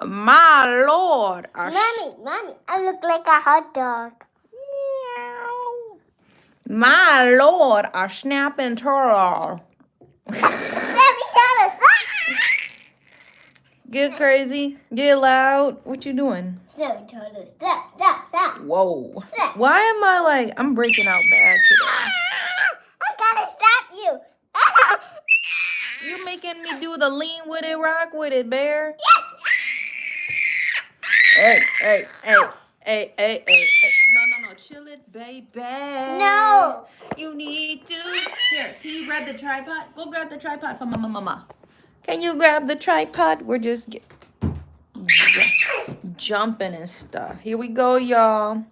My Lord. Mommy, I look like a hot dog. My Lord, a snapping turtle. Snappy turtle, Get crazy. Get loud. What you doing? Snappy turtle, stop. Whoa. Stop. Why am I like, I'm breaking out bad today. I gotta stop you. You making me do the lean with it, rock with it, bear? Yes. Hey. No. Chill it, baby. No. You need to. Here, can you grab the tripod? Go grab the tripod for mama. Can you grab the tripod? We're just jumping and stuff. Here we go, y'all.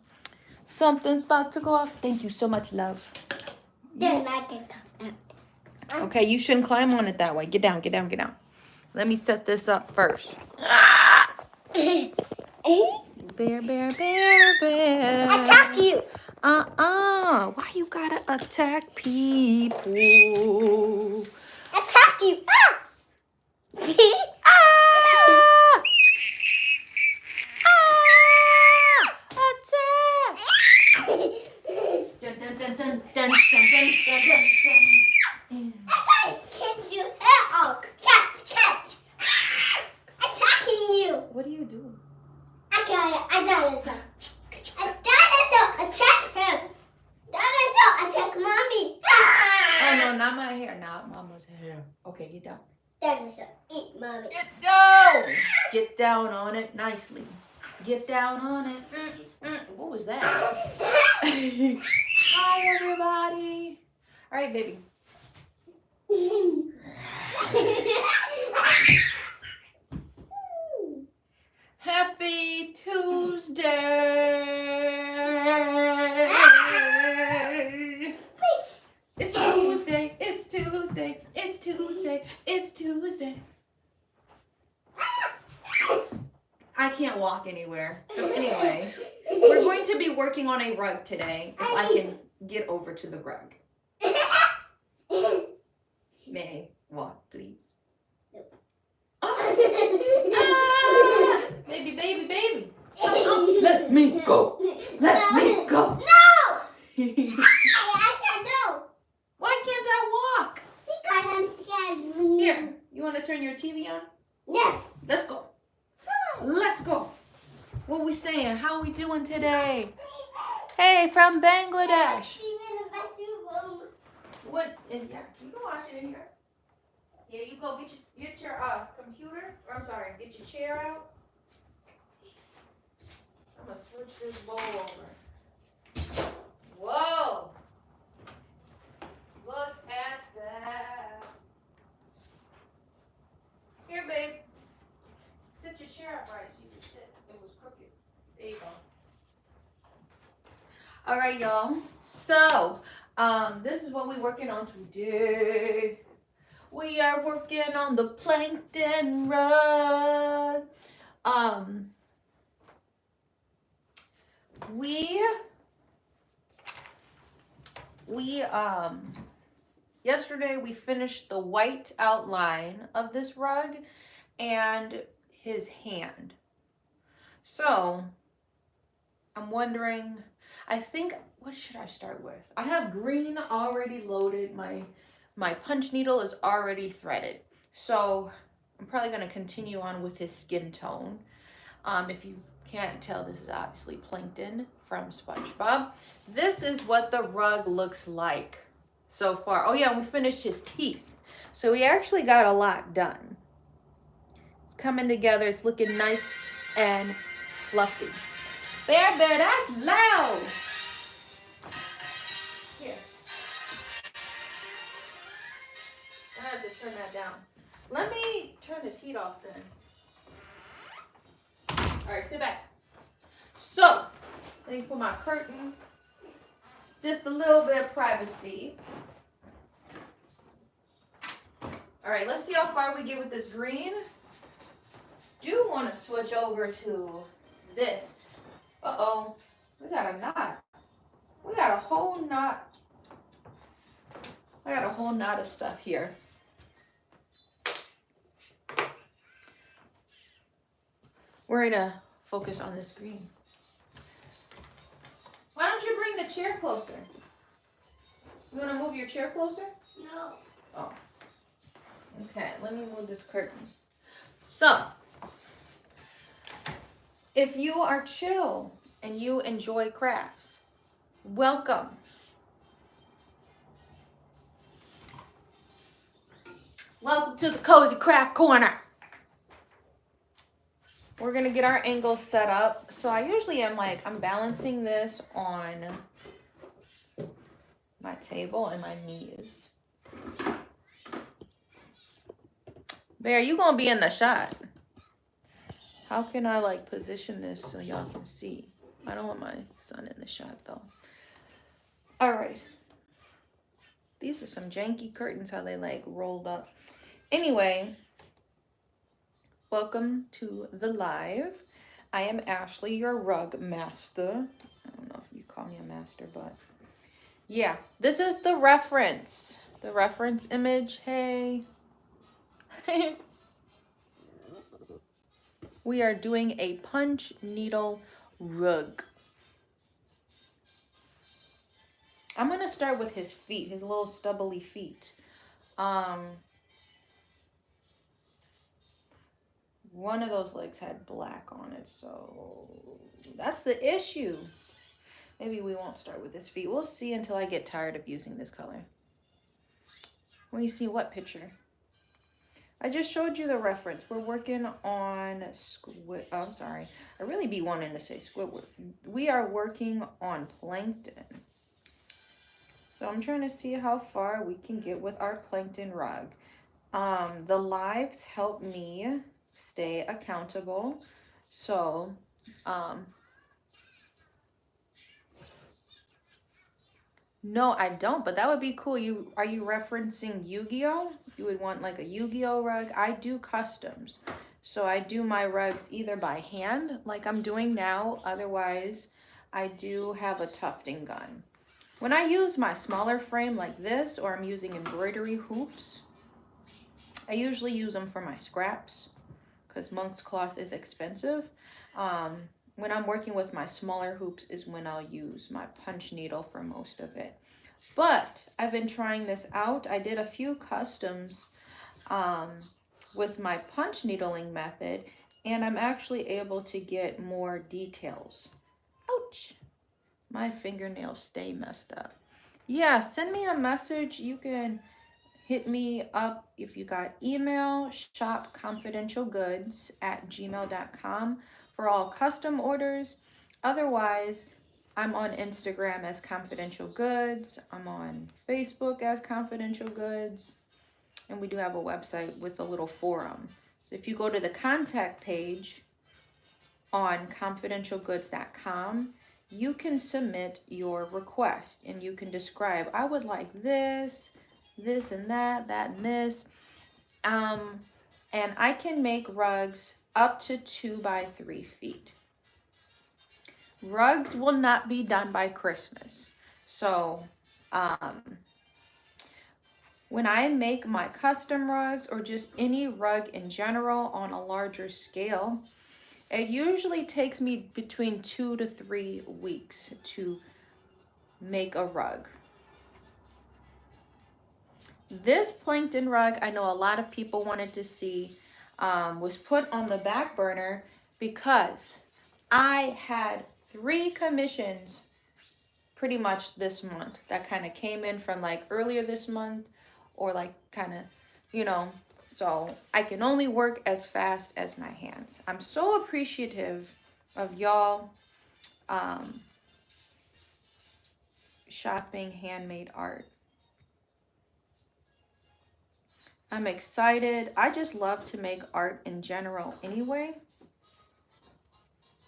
Something's about to go off. Thank you so much, love. Then I can come out. Okay, you shouldn't climb on it that way. Get down. Let me set this up first. Bear. Attack you. Why you gotta attack people? Attack you. Attack! Dun. I gotta catch you. Oh, catch. Attacking you. What are you doing? I got it. A dinosaur. Attack him. Dinosaur, attack mommy. Oh no, not my hair. Not mama's hair. Okay, get down. Dinosaur, eat mommy. Get down on it nicely. Get down on it. What was that? Hi, everybody. All right, baby. Happy Tuesday. It's Tuesday. I can't walk anywhere. So anyway, we're going to be working on a rug today. If I can get over to the rug. May I walk, please? Nope. Baby. Let me go. No. I said no. Why can't I walk? Because I'm scared. Here, you want to turn your TV on? Yes. Let's go. What we saying? How we doing today? Hey, from Bangladesh. What? In here? You can watch it in here. Here you go. Get your computer. I'm sorry. Get your chair out. I'm gonna switch this bowl over. Whoa! Look at that. Here, babe. Sit your chair up right so you can sit. It was crooked. There you go. All right, y'all. So, this is what we're working on today. We are working on the plankton rug. Yesterday we finished the white outline of this rug and his hand. So I'm wondering, what should I start with? I have green already loaded. My punch needle is already threaded. So I'm probably going to continue on with his skin tone. If you can't tell, this is obviously Plankton from SpongeBob. This is what the rug looks like so far. Oh yeah, we finished his teeth. So we actually got a lot done. It's coming together. It's looking nice and fluffy. Bear, that's loud. Here. I have to turn that down. Let me turn this heat off then. All right, sit back. So, let me put my curtain. Just a little bit of privacy. All right, let's see how far we get with this green. Do want to switch over to this. Uh-oh, we got a knot. We got a whole knot. I got a whole knot of stuff here. We're gonna focus on the screen. Why don't you bring the chair closer? You wanna move your chair closer? No. Oh. Okay, let me move this curtain. So, if you are chill and you enjoy crafts, welcome. Welcome to the Cozy Craft Corner. We're gonna get our angles set up. So I usually am like, I'm balancing this on my table and my knees. Bear, you gonna be in the shot. How can I like position this so y'all can see? I don't want my son in the shot though. All right. These are some janky curtains, how they like rolled up. Anyway, welcome to the live. I am Ashley, your rug master. I don't know if you call me a master, but yeah, this is the reference image. Hey. We are doing a punch needle rug. I'm gonna start with his feet, his little stubbly feet. One of those legs had black on it, so that's the issue. Maybe we won't start with his feet. We'll see until I get tired of using this color. When you see what picture? I just showed you the reference. We're working on squid. Oh, I'm sorry. I really be wanting to say Squidward. We are working on plankton. So I'm trying to see how far we can get with our plankton rug. The lives help me stay accountable. So, no, I don't, but that would be cool. Are you referencing Yu-Gi-Oh? You would want like a Yu-Gi-Oh rug. I do customs. So I do my rugs either by hand, like I'm doing now. Otherwise, I do have a tufting gun. When I use my smaller frame like this, or I'm using embroidery hoops, I usually use them for my scraps because monk's cloth is expensive. When I'm working with my smaller hoops is when I'll use my punch needle for most of it. But I've been trying this out. I did a few customs with my punch needling method, and I'm actually able to get more details. Ouch! My fingernails stay messed up. Yeah, send me a message. You can hit me up if you got email, shopconfidentialgoods@gmail.com for all custom orders. Otherwise, I'm on Instagram as Confidential Goods. I'm on Facebook as Confidential Goods. And we do have a website with a little forum. So if you go to the contact page on confidentialgoods.com, you can submit your request and you can describe, I would like this and that and this. And I can make rugs up to 2 by 3 feet. Rugs will not be done by Christmas. So when I make my custom rugs or just any rug in general on a larger scale, it usually takes me between 2 to 3 weeks to make a rug. This plankton rug, I know a lot of people wanted to see, was put on the back burner because I had 3 commissions pretty much this month that kind of came in from like earlier this month or like kind of, you know, so I can only work as fast as my hands. I'm so appreciative of y'all shopping handmade art. I'm excited. I just love to make art in general anyway.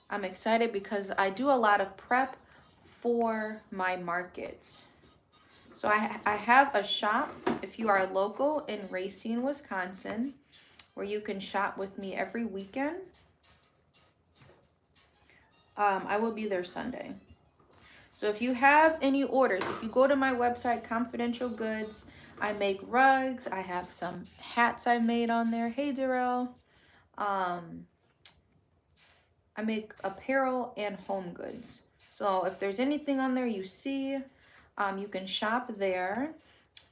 I'm excited because I do a lot of prep for my markets. So I have a shop, if you are local in Racine, Wisconsin, where you can shop with me every weekend. I will be there Sunday. So if you have any orders, if you go to my website, Confidential Goods, I make rugs. I have some hats I made on there. Hey, Darrell. I make apparel and home goods. So if there's anything on there you see, you can shop there.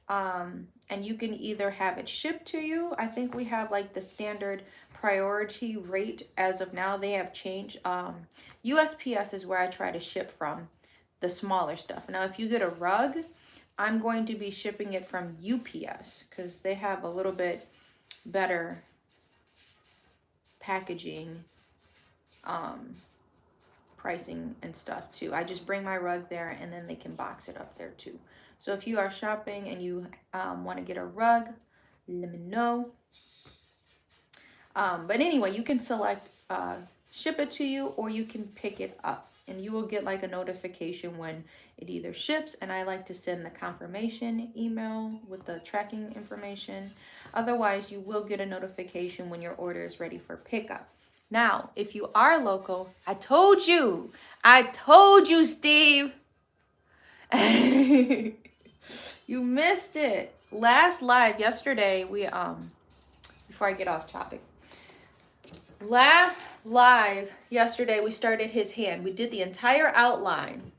And you can either have it shipped to you. I think we have like the standard priority rate as of now. They have changed. USPS is where I try to ship from the smaller stuff. Now, if you get a rug, I'm going to be shipping it from UPS because they have a little bit better packaging, pricing and stuff too. I just bring my rug there and then they can box it up there too. So if you are shopping and you want to get a rug, let me know. But anyway, you can select ship it to you or you can pick it up. And you will get like a notification when it either ships, and I like to send the confirmation email with the tracking information. Otherwise, you will get a notification when your order is ready for pickup. Now, if you are local, I told you, Steve. You missed it. Last live yesterday, we before I get off topic. Last live yesterday, we started his hand. We did the entire outline.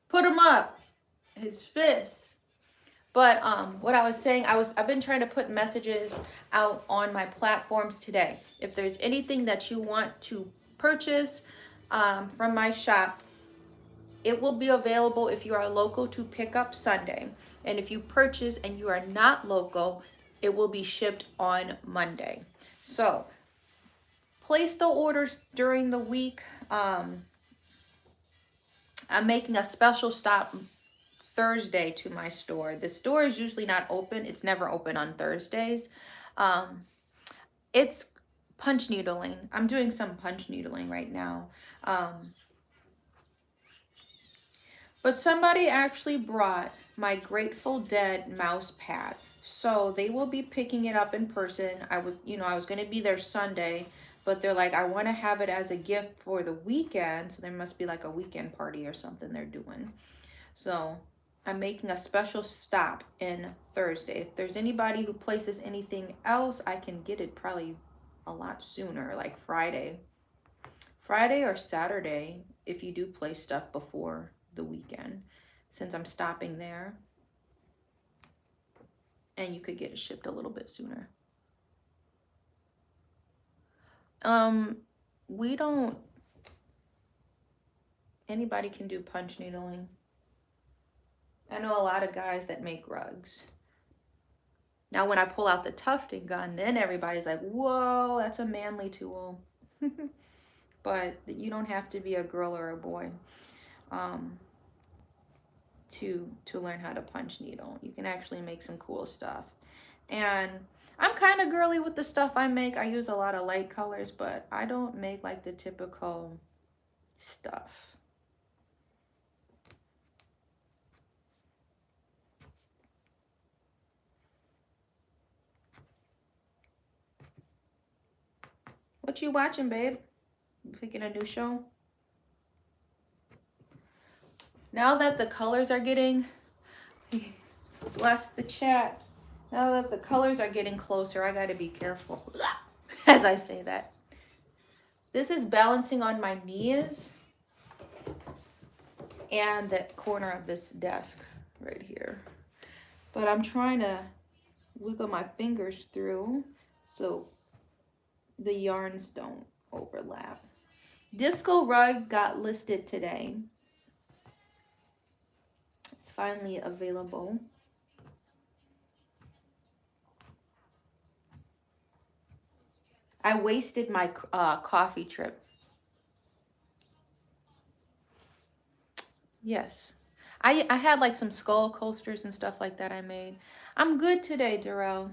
Put him up, his fists. But what I was saying, I've been trying to put messages out on my platforms today. If there's anything that you want to purchase from my shop, it will be available if you are local to pick up Sunday. And if you purchase and you are not local, it will be shipped on Monday. So place the orders during the week. I'm making a special stop Thursday to my store. The store is usually not open. It's never open on Thursdays. It's punch needling. I'm doing some punch needling right now. But somebody actually brought my Grateful Dead mouse pad. So they will be picking it up in person. I was going to be there Sunday, but they're like, I want to have it as a gift for the weekend. So there must be like a weekend party or something they're doing. So I'm making a special stop in Thursday. If there's anybody who places anything else, I can get it probably a lot sooner, like Friday or Saturday, if you do place stuff before the weekend, since I'm stopping there, and you could get it shipped a little bit sooner. We don't, anybody can do punch needling. I know a lot of guys that make rugs. Now when I pull out the tufting gun, then everybody's like, whoa, that's a manly tool. But you don't have to be a girl or a boy to learn how to punch needle. You can actually make some cool stuff. And I'm kind of girly with the stuff I make. I use a lot of light colors, but I don't make like the typical stuff. What you watching, babe? You picking a new show? Now that the colors are getting, bless the chat. Now that the colors are getting closer, I gotta be careful as I say that. This is balancing on my knees and that corner of this desk right here. But I'm trying to wiggle my fingers through so the yarns don't overlap. Disco rug got listed today. It's finally available. I wasted my coffee trip. Yes. I had like some skull coasters and stuff like that I made. I'm good today, Darrell.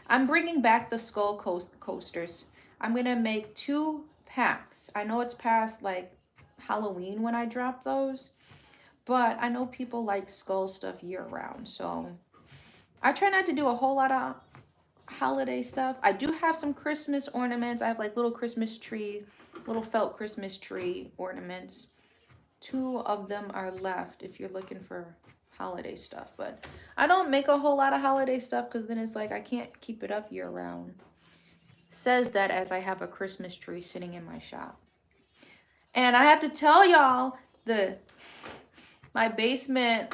I'm bringing back the skull coasters. I'm going to make 2 packs. I know it's past like Halloween when I drop those, but I know people like skull stuff year round. So I try not to do a whole lot of holiday stuff. I do have some Christmas ornaments. I have like little Christmas tree, little felt Christmas tree ornaments. 2 of them are left if you're looking for holiday stuff, but I don't make a whole lot of holiday stuff because then it's like I can't keep it up year round. says that as I have a Christmas tree sitting in my shop. And I have to tell y'all, my basement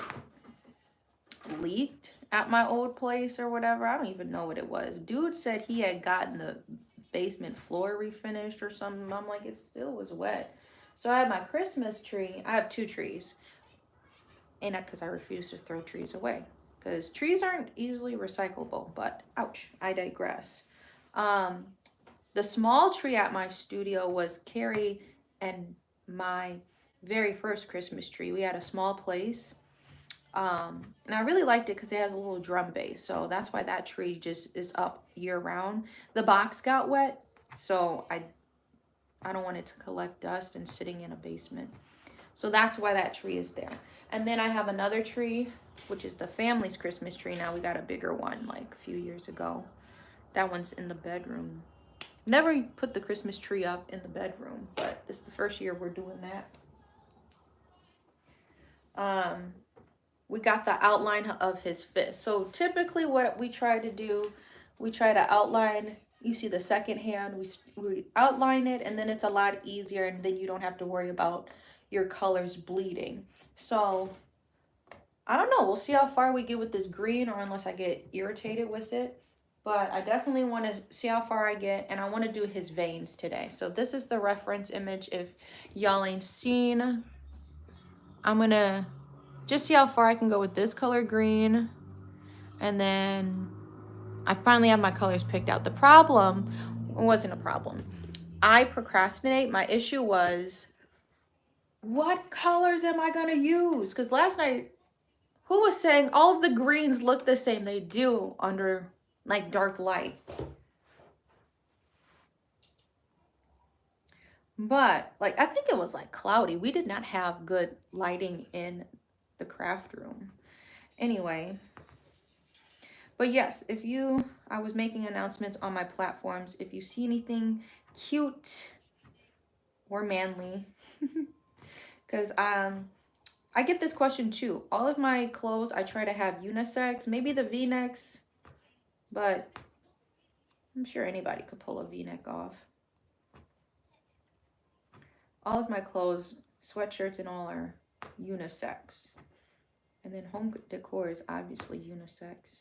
leaked at my old place or whatever. I don't even know what it was. Dude said he had gotten the basement floor refinished or something. I'm like, it still was wet. So I had my Christmas tree. I have 2 trees. And because I refuse to throw trees away. Because trees aren't easily recyclable. But ouch, I digress. The small tree at my studio was Carrie and my very first Christmas tree. We had a small place. And I really liked it because it has a little drum bass. So that's why that tree just is up year round. The box got wet. So I don't want it to collect dust and sitting in a basement. So that's why that tree is there. And then I have another tree, which is the family's Christmas tree. Now we got a bigger one like a few years ago. That one's in the bedroom. Never put the Christmas tree up in the bedroom, but this is the first year we're doing that. We got the outline of his fist. So typically what we try to do, we try to outline, you see the second hand, we outline it, and then it's a lot easier, and then you don't have to worry about your colors bleeding. So I don't know, we'll see how far we get with this green, or unless I get irritated with it. But I definitely want to see how far I get, and I want to do his veins today. So this is the reference image. If y'all ain't seen, I'm going to just see how far I can go with this color green. And then I finally have my colors picked out. The problem wasn't a problem. I procrastinate. My issue was, what colors am I going to use? Because last night, who was saying all of the greens look the same? They do under like dark light. But like, I think it was like cloudy. We did not have good lighting in the craft room. Anyway, but yes, I was making announcements on my platforms. If you see anything cute or manly, because I get this question too. All of my clothes, I try to have unisex, maybe the V-necks, but I'm sure anybody could pull a V-neck off. All of my clothes, sweatshirts and all, are unisex. And then home decor is obviously unisex.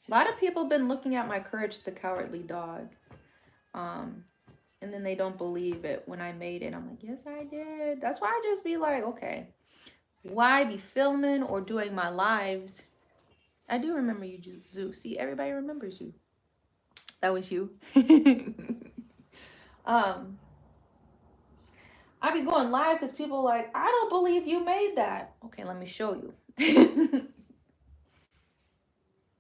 A lot of people have been looking at my Courage the Cowardly Dog. And then they don't believe it when I made it. I'm like, yes, I did. That's why I just be like, okay, why be filming or doing my lives? I do remember you, Zoo. See, everybody remembers you. That was you. I be going live because people are like, I don't believe you made that. Okay, let me show you.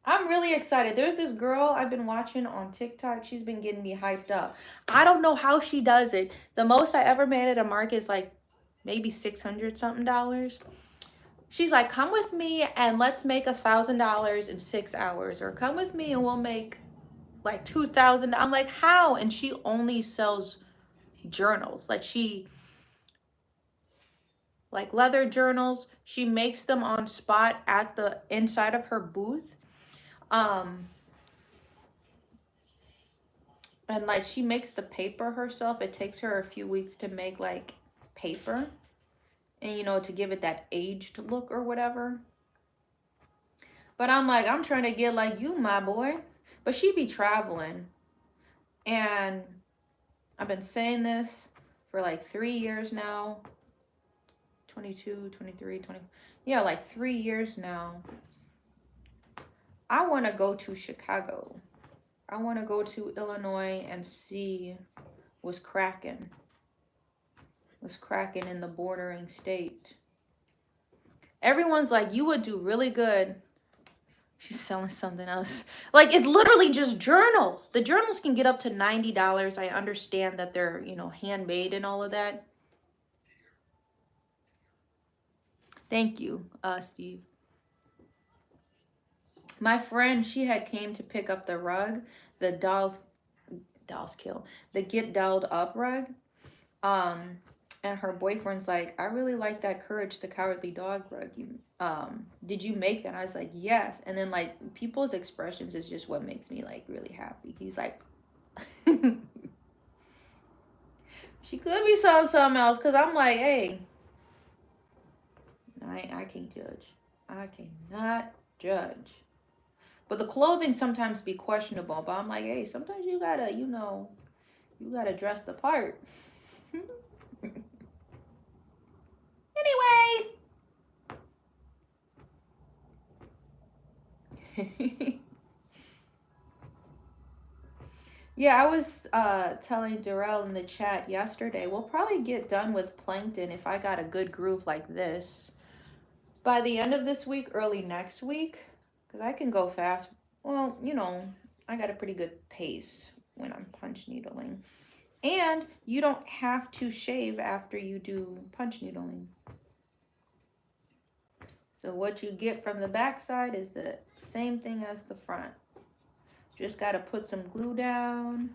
I'm really excited. There's this girl I've been watching on TikTok. She's been getting me hyped up. I don't know how she does it. The most I ever made at a market is like maybe $600 something. She's like, come with me and let's make $1,000 in 6 hours. Or come with me and we'll make like 2,000. I'm like, how? And she only sells journals. Like leather journals. She makes them on spot at the inside of her booth. And like she makes the paper herself. It takes her a few weeks to make like paper, and you know, to give it that aged look or whatever. But I'm like, I'm trying to get like you, my boy. But she be traveling, and I've been saying this for like 3 years now. 22, 23, 20. Yeah, like 3 years now. I want to go to Chicago. I want to go to Illinois and see what's cracking. What's cracking in the bordering state. Everyone's like, you would do really good. She's selling something else. Like, it's literally just journals. The journals can get up to $90. I understand that they're, you know, handmade and all of that. Thank you, Steve. My friend, she had came to pick up the rug, the Get Dolled Up rug. And her boyfriend's like, I really like that Courage the Cowardly Dog rug. Did you make that? And I was like, yes. And then like people's expressions is just what makes me like really happy. He's like, she could be selling something else, because I'm like, hey, I can't judge. I cannot judge. But the clothing sometimes be questionable. But I'm like, hey, sometimes you gotta, you gotta dress the part. Anyway. Yeah, I was telling Darrell in the chat yesterday, we'll probably get done with Plankton if I got a good groove like this by the end of this week, early next week, because I can go fast. Well, I got a pretty good pace when I'm punch needling. And you don't have to shave after you do punch needling. So what you get from the back side is the same thing as the front. Just got to put some glue down,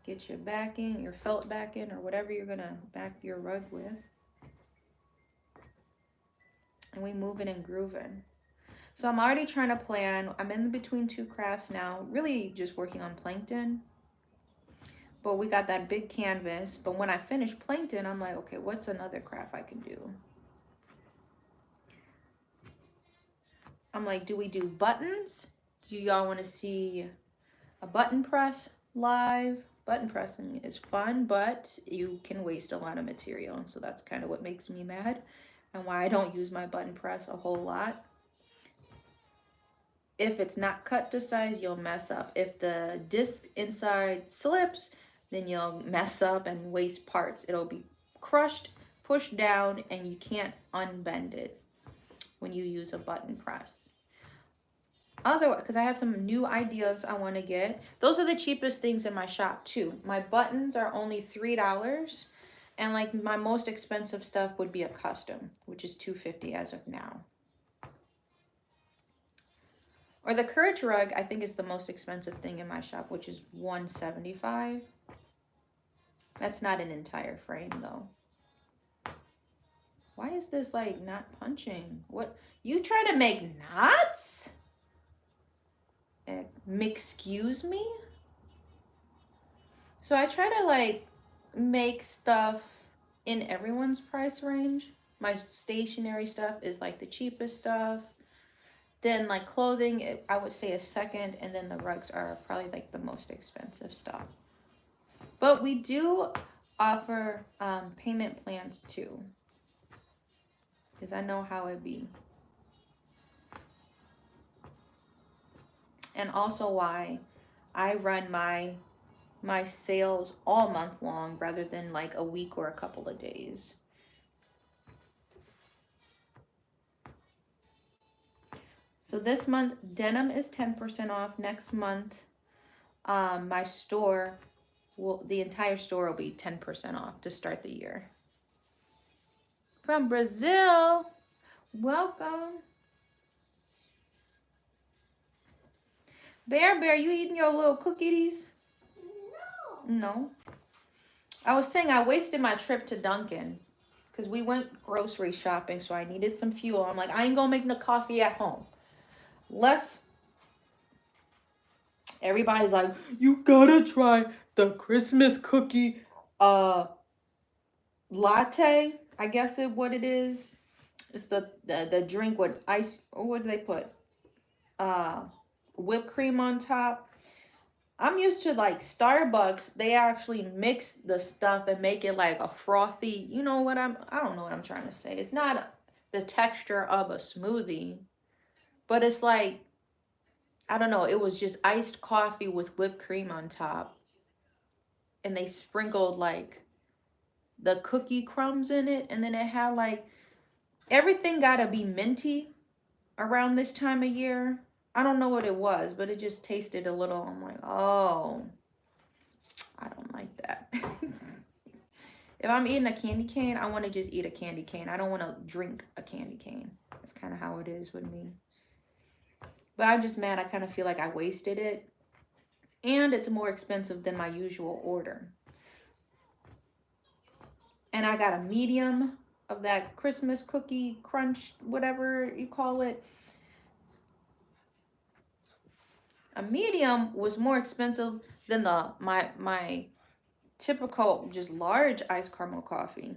get your backing, your felt backing, or whatever you're going to back your rug with. And we moving and grooving. So I'm already trying to plan. I'm in between two crafts now, really just working on Plankton. But we got that big canvas. But when I finish Plankton, I'm like, okay, what's another craft I can do? I'm like, do we do buttons? Do y'all want to see a button press live? Button pressing is fun, but you can waste a lot of material. And so that's kind of what makes me mad and why I don't use my button press a whole lot. If it's not cut to size, you'll mess up. If the disc inside slips, then you'll mess up and waste parts. It'll be crushed, pushed down, and you can't unbend it when you use a button press. Otherwise, because I have some new ideas I want to get. Those are the cheapest things in my shop too. My buttons are only $3, and like my most expensive stuff would be a custom, which is $2.50 as of now. Or the Courage rug, I think, is the most expensive thing in my shop, which is $175. That's not an entire frame though. Why is this like not punching? What? You trying to make knots? Excuse me? So I try to like make stuff in everyone's price range. My stationery stuff is like the cheapest stuff. Then like clothing, I would say a second, and then the rugs are probably like the most expensive stuff. But we do offer payment plans too, because I know how it be. And also why I run my sales all month long rather than like a week or a couple of days. So this month, denim is 10% off. Next month, my store, the entire store will be 10% off to start the year. From Brazil, welcome. Bear, you eating your little cookies? No. I was saying I wasted my trip to Dunkin' because we went grocery shopping, so I needed some fuel. I'm like, I ain't gonna make no coffee at home. Everybody's like, you gotta try the Christmas cookie latte. I guess what it is. It's the drink with ice. Or what do they put? Whipped cream on top. I'm used to like Starbucks. They actually mix the stuff and make it like a frothy. I don't know what I'm trying to say. It's not the texture of a smoothie, but it's like, I don't know. It was just iced coffee with whipped cream on top. And they sprinkled like the cookie crumbs in it. And then it had like, everything gotta be minty around this time of year. I don't know what it was, but it just tasted a little, I'm like, oh, I don't like that. If I'm eating a candy cane, I want to just eat a candy cane. I don't want to drink a candy cane. That's kind of how it is with me. But I'm just mad. I kind of feel like I wasted it. And it's more expensive than my usual order. And I got a medium of that Christmas cookie crunch, whatever you call it. A medium was more expensive than my typical just large iced caramel coffee.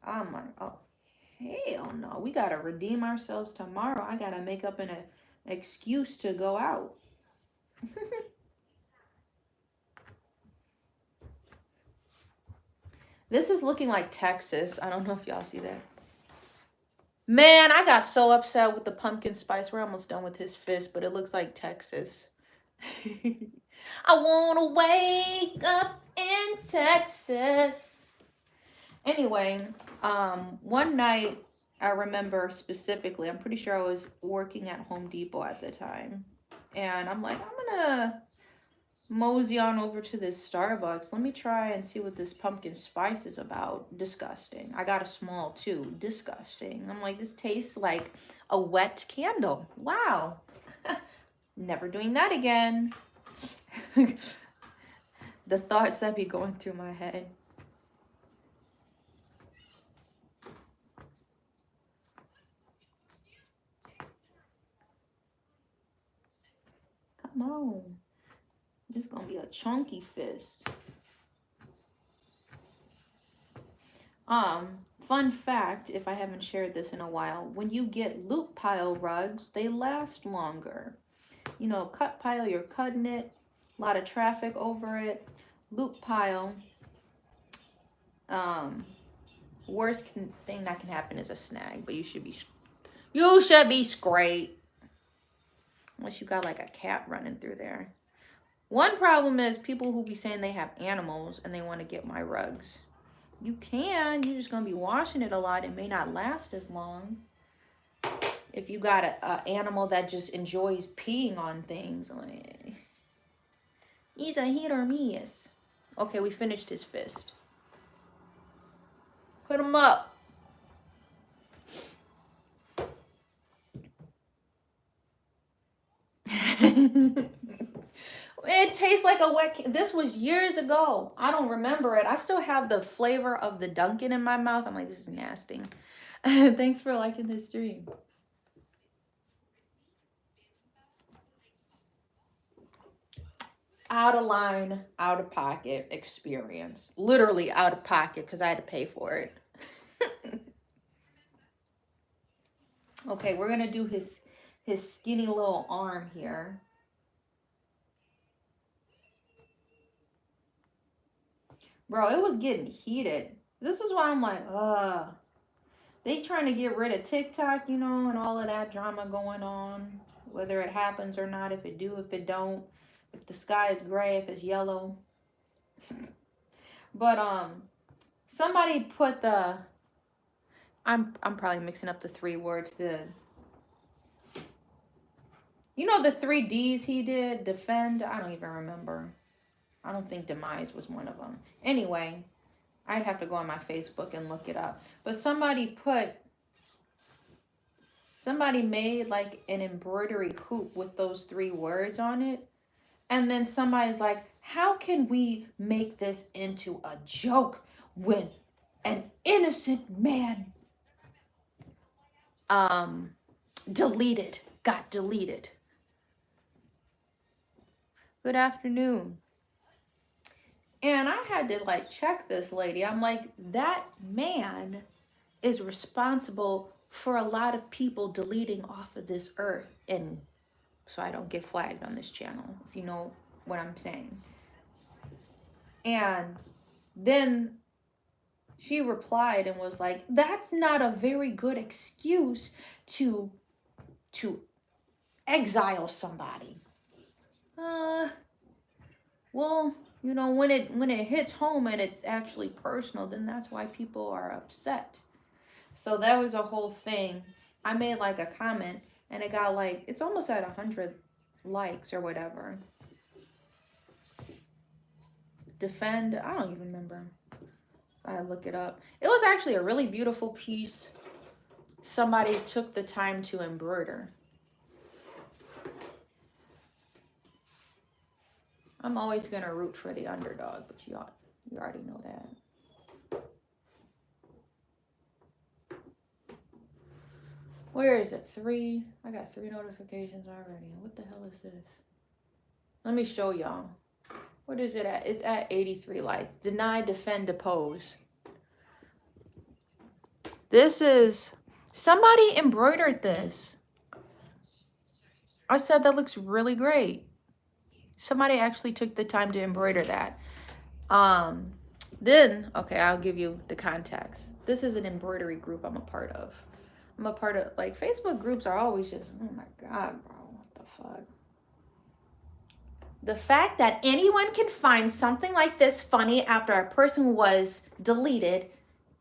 I'm like, oh hell no, we gotta redeem ourselves tomorrow. I gotta make up an excuse to go out. This is looking like Texas. I don't know if y'all see that. Man, I got so upset with the pumpkin spice. We're almost done with his fist, but it looks like Texas. I wanna wake up in Texas. Anyway, one night I remember specifically, I'm pretty sure I was working at Home Depot at the time. And I'm like, I'm gonna mosey on over to this Starbucks. Let me try and see what this pumpkin spice is about. Disgusting. I got a small too. Disgusting. I'm like, this tastes like a wet candle. Wow. Never doing that again. The thoughts that be going through my head. Come on. This is gonna be a chunky fist. Fun fact, if I haven't shared this in a while, when you get loop pile rugs, they last longer. You know, cut pile, you're cutting it, a lot of traffic over it. Loop pile, worst thing that can happen is a snag, but you should be straight. Unless you got like a cat running through there. One problem is people who be saying they have animals and they want to get my rugs. You can, you're just going to be washing it a lot. It may not last as long. If you got an animal that just enjoys peeing on things. He's a hit or miss. Okay, we finished his fist. Put him up. It tastes like a wet. This was years ago. I don't remember it. I still have the flavor of the Dunkin' in my mouth. I'm like, this is nasty. Thanks for liking this stream. Out of line, out of pocket experience. Literally out of pocket because I had to pay for it. Okay, we're going to do his skinny little arm here. Bro, it was getting heated. This is why I'm like, they trying to get rid of TikTok, you know, and all of that drama going on. Whether it happens or not, if it do, if it don't. If the sky is gray, if it's yellow. But, somebody put the... I'm probably mixing up the 3 words. You know the 3 Ds he did? Defend? I don't even remember. I don't think demise was one of them. Anyway, I'd have to go on my Facebook and look it up. But somebody made like an embroidery hoop with those 3 words on it. And then somebody's like, how can we make this into a joke when an innocent man got deleted? Good afternoon. And I had to like check this lady. I'm like, that man is responsible for a lot of people deleting off of this earth. And so I don't get flagged on this channel, if you know what I'm saying. And then she replied and was like, that's not a very good excuse to exile somebody. Well, you know, when it hits home and it's actually personal, then that's why people are upset. So that was a whole thing. I made like a comment and it got like, it's almost at 100 likes or whatever. Defend, I don't even remember. I look it up. It was actually a really beautiful piece. Somebody took the time to embroider. I'm always gonna root for the underdog, but You already know that. Where is it? 3. I got 3 notifications already. What the hell is this? Let me show y'all. What is it at? It's at 83 likes. Deny, defend, depose. This is, somebody embroidered this. I said that looks really great. Somebody actually took the time to embroider that. Then, okay, I'll give you the context. This is an embroidery group I'm a part of. I'm a part of, like, Facebook groups are always just, oh my God, bro, what the fuck? The fact that anyone can find something like this funny after a person was deleted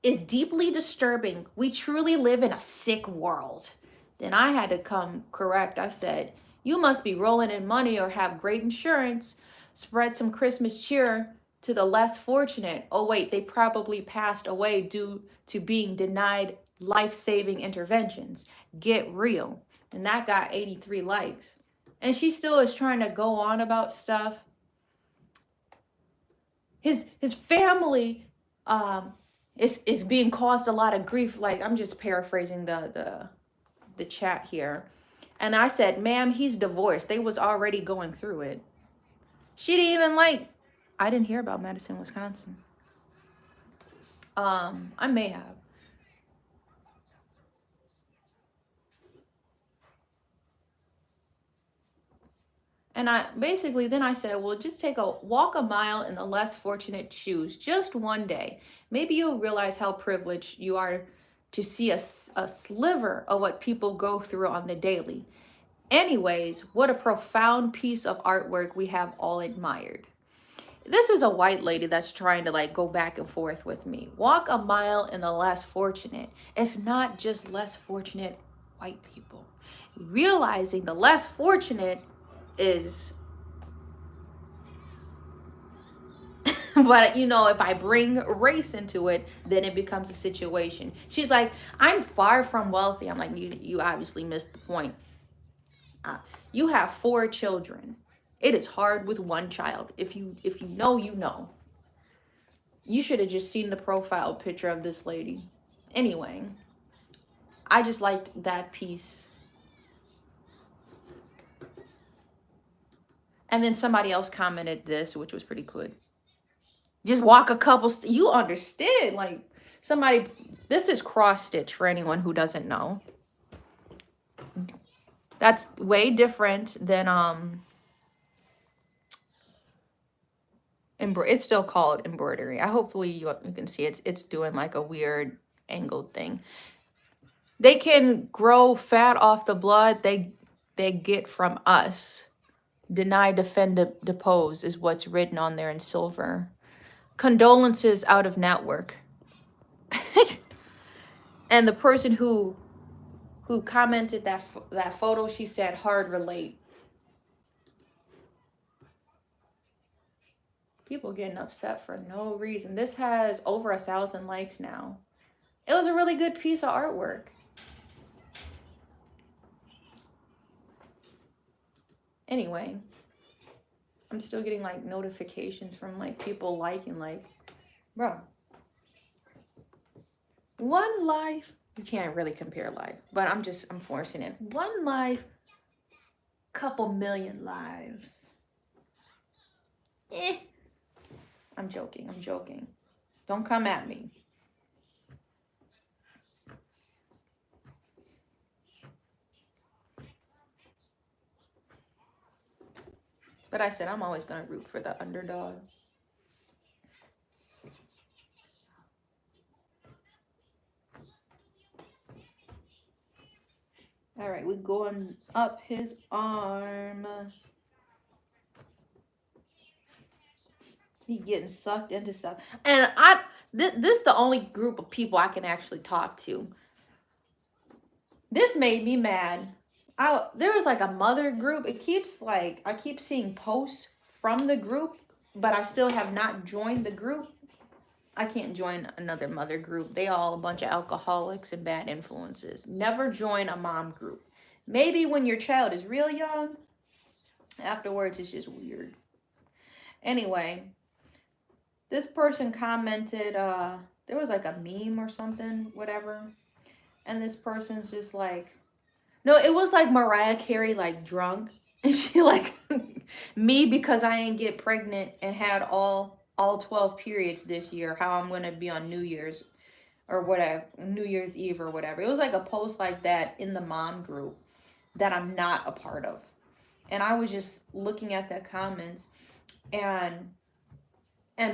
is deeply disturbing. We truly live in a sick world. Then I had to come correct. I said, you must be rolling in money or have great insurance. Spread some Christmas cheer to the less fortunate. Oh wait, they probably passed away due to being denied life-saving interventions. Get real. And that got 83 likes. And she still is trying to go on about stuff. His family is being caused a lot of grief. Like, I'm just paraphrasing the chat here. And I said, ma'am, he's divorced. They was already going through it. She didn't even like, I didn't hear about Madison, Wisconsin. I may have. And then I said, well, just walk a mile in the less fortunate shoes, just one day. Maybe you'll realize how privileged you are to see a sliver of what people go through on the daily. Anyways, what a profound piece of artwork we have all admired. This is a white lady that's trying to like go back and forth with me. Walk a mile in the less fortunate. It's not just less fortunate white people. Realizing the less fortunate is but you know, if I bring race into it, then it becomes a situation. She's like, I'm far from wealthy. I'm like, you obviously missed the point. You have 4 children. It is hard with one child. If you know, you know. You should have just seen the profile picture of this lady. Anyway, I just liked that piece. And then somebody else commented this, which was pretty good. Just walk a couple, you understand, like somebody, this is cross stitch for anyone who doesn't know. That's way different than, it's still called embroidery. Hopefully you can see it's doing like a weird angled thing. They can grow fat off the blood they get from us. Deny, defend, depose is what's written on there in silver. Condolences out of network. And the person who commented that photo, she said hard relate. People getting upset for no reason. This has over 1,000 likes now. It was a really good piece of artwork. Anyway, I'm still getting like notifications from like people liking, like, bro, one life, you can't really compare life, but I'm forcing it. One life, couple million lives. I'm joking. Don't come at me. But I said I'm always going to root for the underdog. All right, we're going up his arm. He's getting sucked into stuff. And this is the only group of people I can actually talk to. This made me mad. There was like a mother group. It keeps like, I keep seeing posts from the group, but I still have not joined the group. I can't join another mother group. They all a bunch of alcoholics and bad influences. Never join a mom group. Maybe when your child is real young. Afterwards, it's just weird. Anyway, This person commented, there was like a meme or something, whatever. And this person's just like, no, it was like Mariah Carey, like drunk. And she like, me because I ain't get pregnant and had all 12 periods this year, how I'm going to be on New Year's or whatever, New Year's Eve or whatever. It was like a post like that in the mom group that I'm not a part of. And I was just looking at the comments, and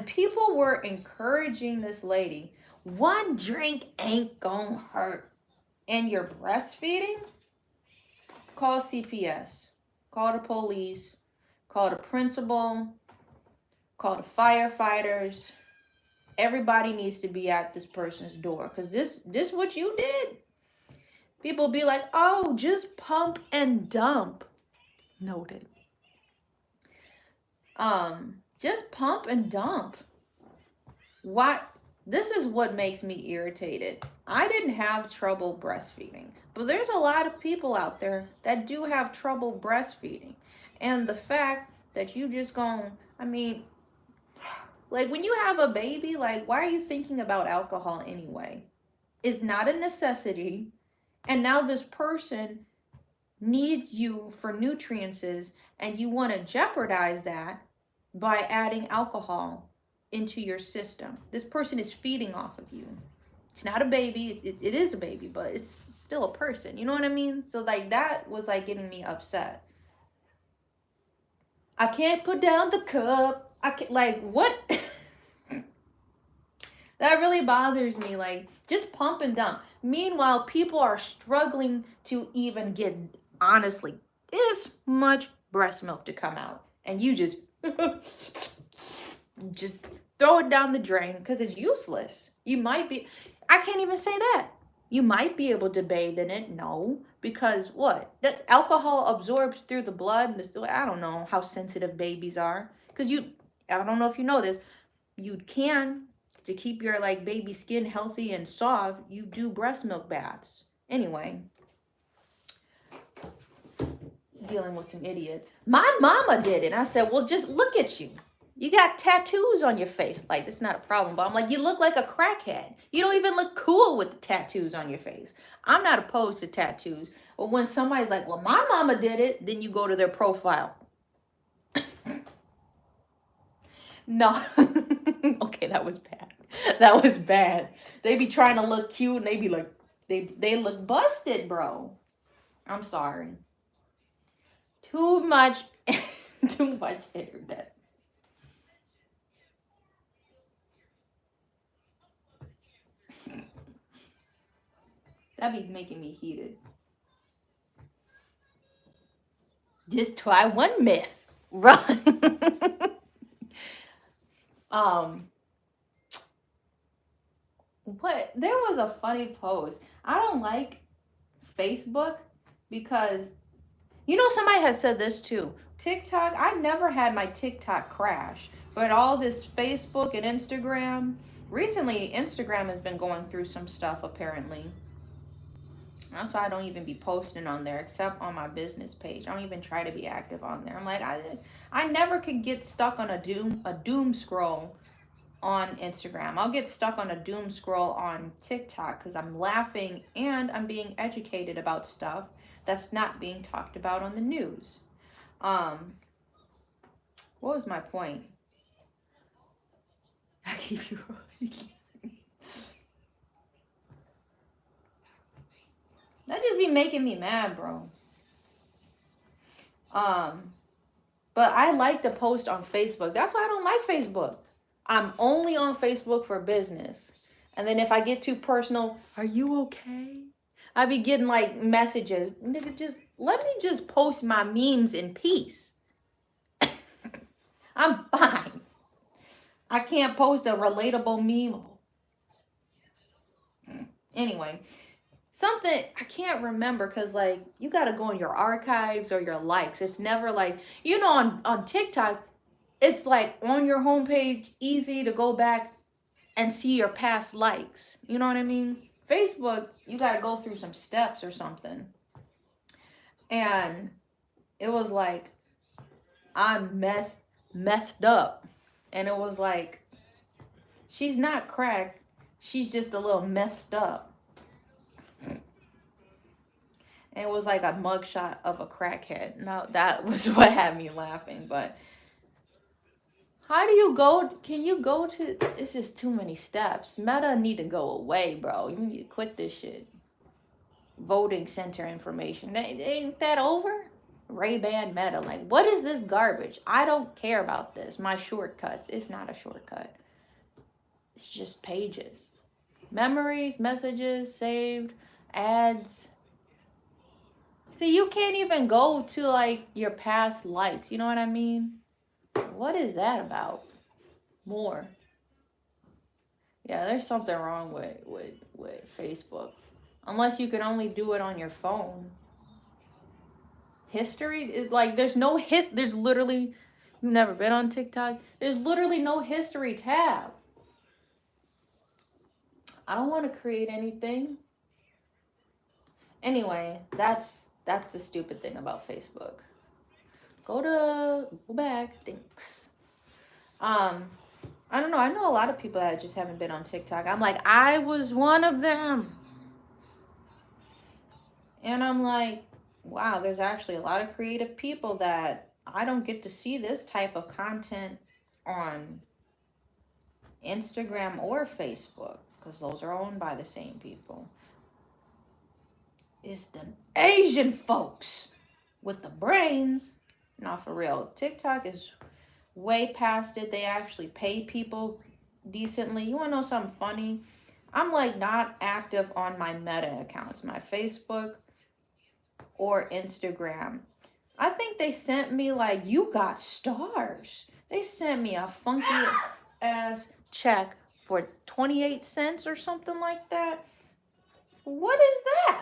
people were encouraging this lady. One drink ain't gonna hurt. And you're breastfeeding? Call CPS. Call the police. Call the principal. Call the firefighters. Everybody needs to be at this person's door. Because this what you did? People be like, oh, just pump and dump. Noted. Just pump and dump. Why? This is what makes me irritated. I didn't have trouble breastfeeding, but there's a lot of people out there that do have trouble breastfeeding. And the fact that you just I mean, like when you have a baby, like why are you thinking about alcohol anyway? It's not a necessity. And now this person needs you for nutrients, and you want to jeopardize that by adding alcohol into your system. This person is feeding off of you. It's not a baby. It is a baby, but it's still a person. You know what I mean? So like that was like getting me upset. I can't put down the cup. I can't, like, what? That really bothers me. Like, just pump and dump. Meanwhile, people are struggling to even get, honestly, this much breast milk to come out. And you just throw it down the drain because it's useless. You might be, I can't even say that. You might be able to bathe in it. No, because what? That alcohol absorbs through the blood. I don't know how sensitive babies are. Because I don't know if you know this, you can, to keep your like baby skin healthy and soft, you do breast milk baths. Anyway, dealing with some idiots. My mama did it. I said, well, just look at you. You got tattoos on your face. Like, that's not a problem. But I'm like, you look like a crackhead. You don't even look cool with the tattoos on your face. I'm not opposed to tattoos. But when somebody's like, well, my mama did it, then you go to their profile. No. Okay, that was bad. That was bad. They be trying to look cute and they be like, they look busted, bro. I'm sorry. Too much internet. That be making me heated. Just try one myth. Run. What? There was a funny post. I don't like Facebook because, somebody has said this too. TikTok, I never had my TikTok crash, but all this Facebook and Instagram, recently Instagram has been going through some stuff apparently. That's why I don't even be posting on there except on my business page. I don't even try to be active on there. I'm like, I never could get stuck on a doom scroll on Instagram. I'll get stuck on a doom scroll on TikTok because I'm laughing and I'm being educated about stuff that's not being talked about on the news. What was my point? I keep you. That just be making me mad, bro. But I like to post on Facebook. That's why I don't like Facebook. I'm only on Facebook for business. And then if I get too personal, are you okay? I be getting like messages. Nigga, just let me just post my memes in peace. I'm fine. I can't post a relatable meme. Anyway, something I can't remember because like you gotta go in your archives or your likes. It's never like, on TikTok, it's like on your homepage, easy to go back and see your past likes. You know what I mean? Facebook, you gotta go through some steps or something. And it was like, I'm methed up. And it was like, She's not cracked. She's just a little methed up. And it was like a mugshot of a crackhead. Now that was what had me laughing. But how do you go? Can you go to? It's just too many steps. Meta need to go away, bro. You need to quit this shit. Voting center information. Ain't that over? Ray-Ban Meta. Like, what is this garbage? I don't care about this. My shortcuts. It's not a shortcut. It's just pages. Memories, messages, saved, ads. See, you can't even go to like your past likes. You know what I mean? What is that about? More. Yeah, there's something wrong with Facebook. Unless you can only do it on your phone. History is like there's literally, you've never been on TikTok. There's literally no history tab. I don't want to create anything. Anyway, that's the stupid thing about Facebook. Go back. Thanks. I don't know. I know a lot of people that just haven't been on TikTok. I'm like, I was one of them. And I'm like, wow, there's actually a lot of creative people that I don't get to see this type of content on Instagram or Facebook because those are owned by the same people. It's the Asian folks with the brains. Not for real. TikTok is way past it. They actually pay people decently. You want to know something funny? I'm like not active on my Meta accounts, my Facebook or Instagram. I think they sent me like, you got stars. They sent me a funky ass check for 28 cents or something like that. What is that?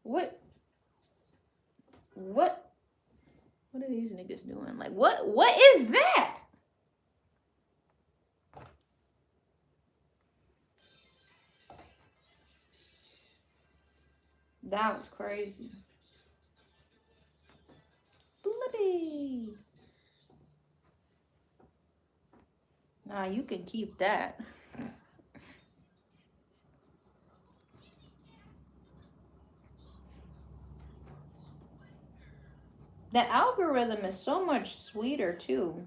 What are these niggas doing? Like, what is that? That was crazy. Blippi. Nah, you can keep that. The algorithm is so much sweeter too.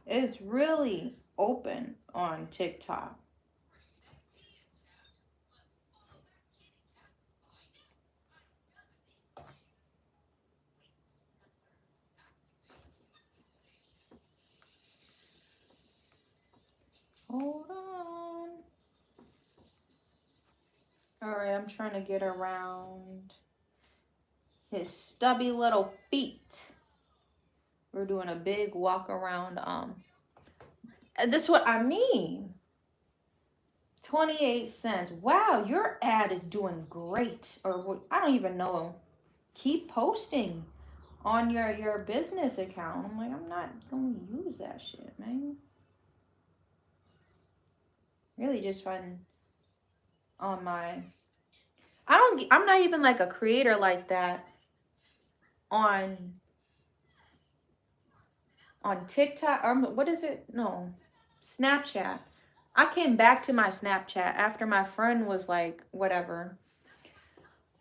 It's really open on TikTok. Hold on. Alright, I'm trying to get around his stubby little feet. We're doing a big walk around. This is what I mean. 28 cents. Wow, your ad is doing great. Or I don't even know. Keep posting on your business account. I'm like, I'm not going to use that shit, man. Really just fun on my... I'm not even like a creator like that on TikTok, or what is it? No, Snapchat. I came back to my Snapchat after my friend was like, whatever.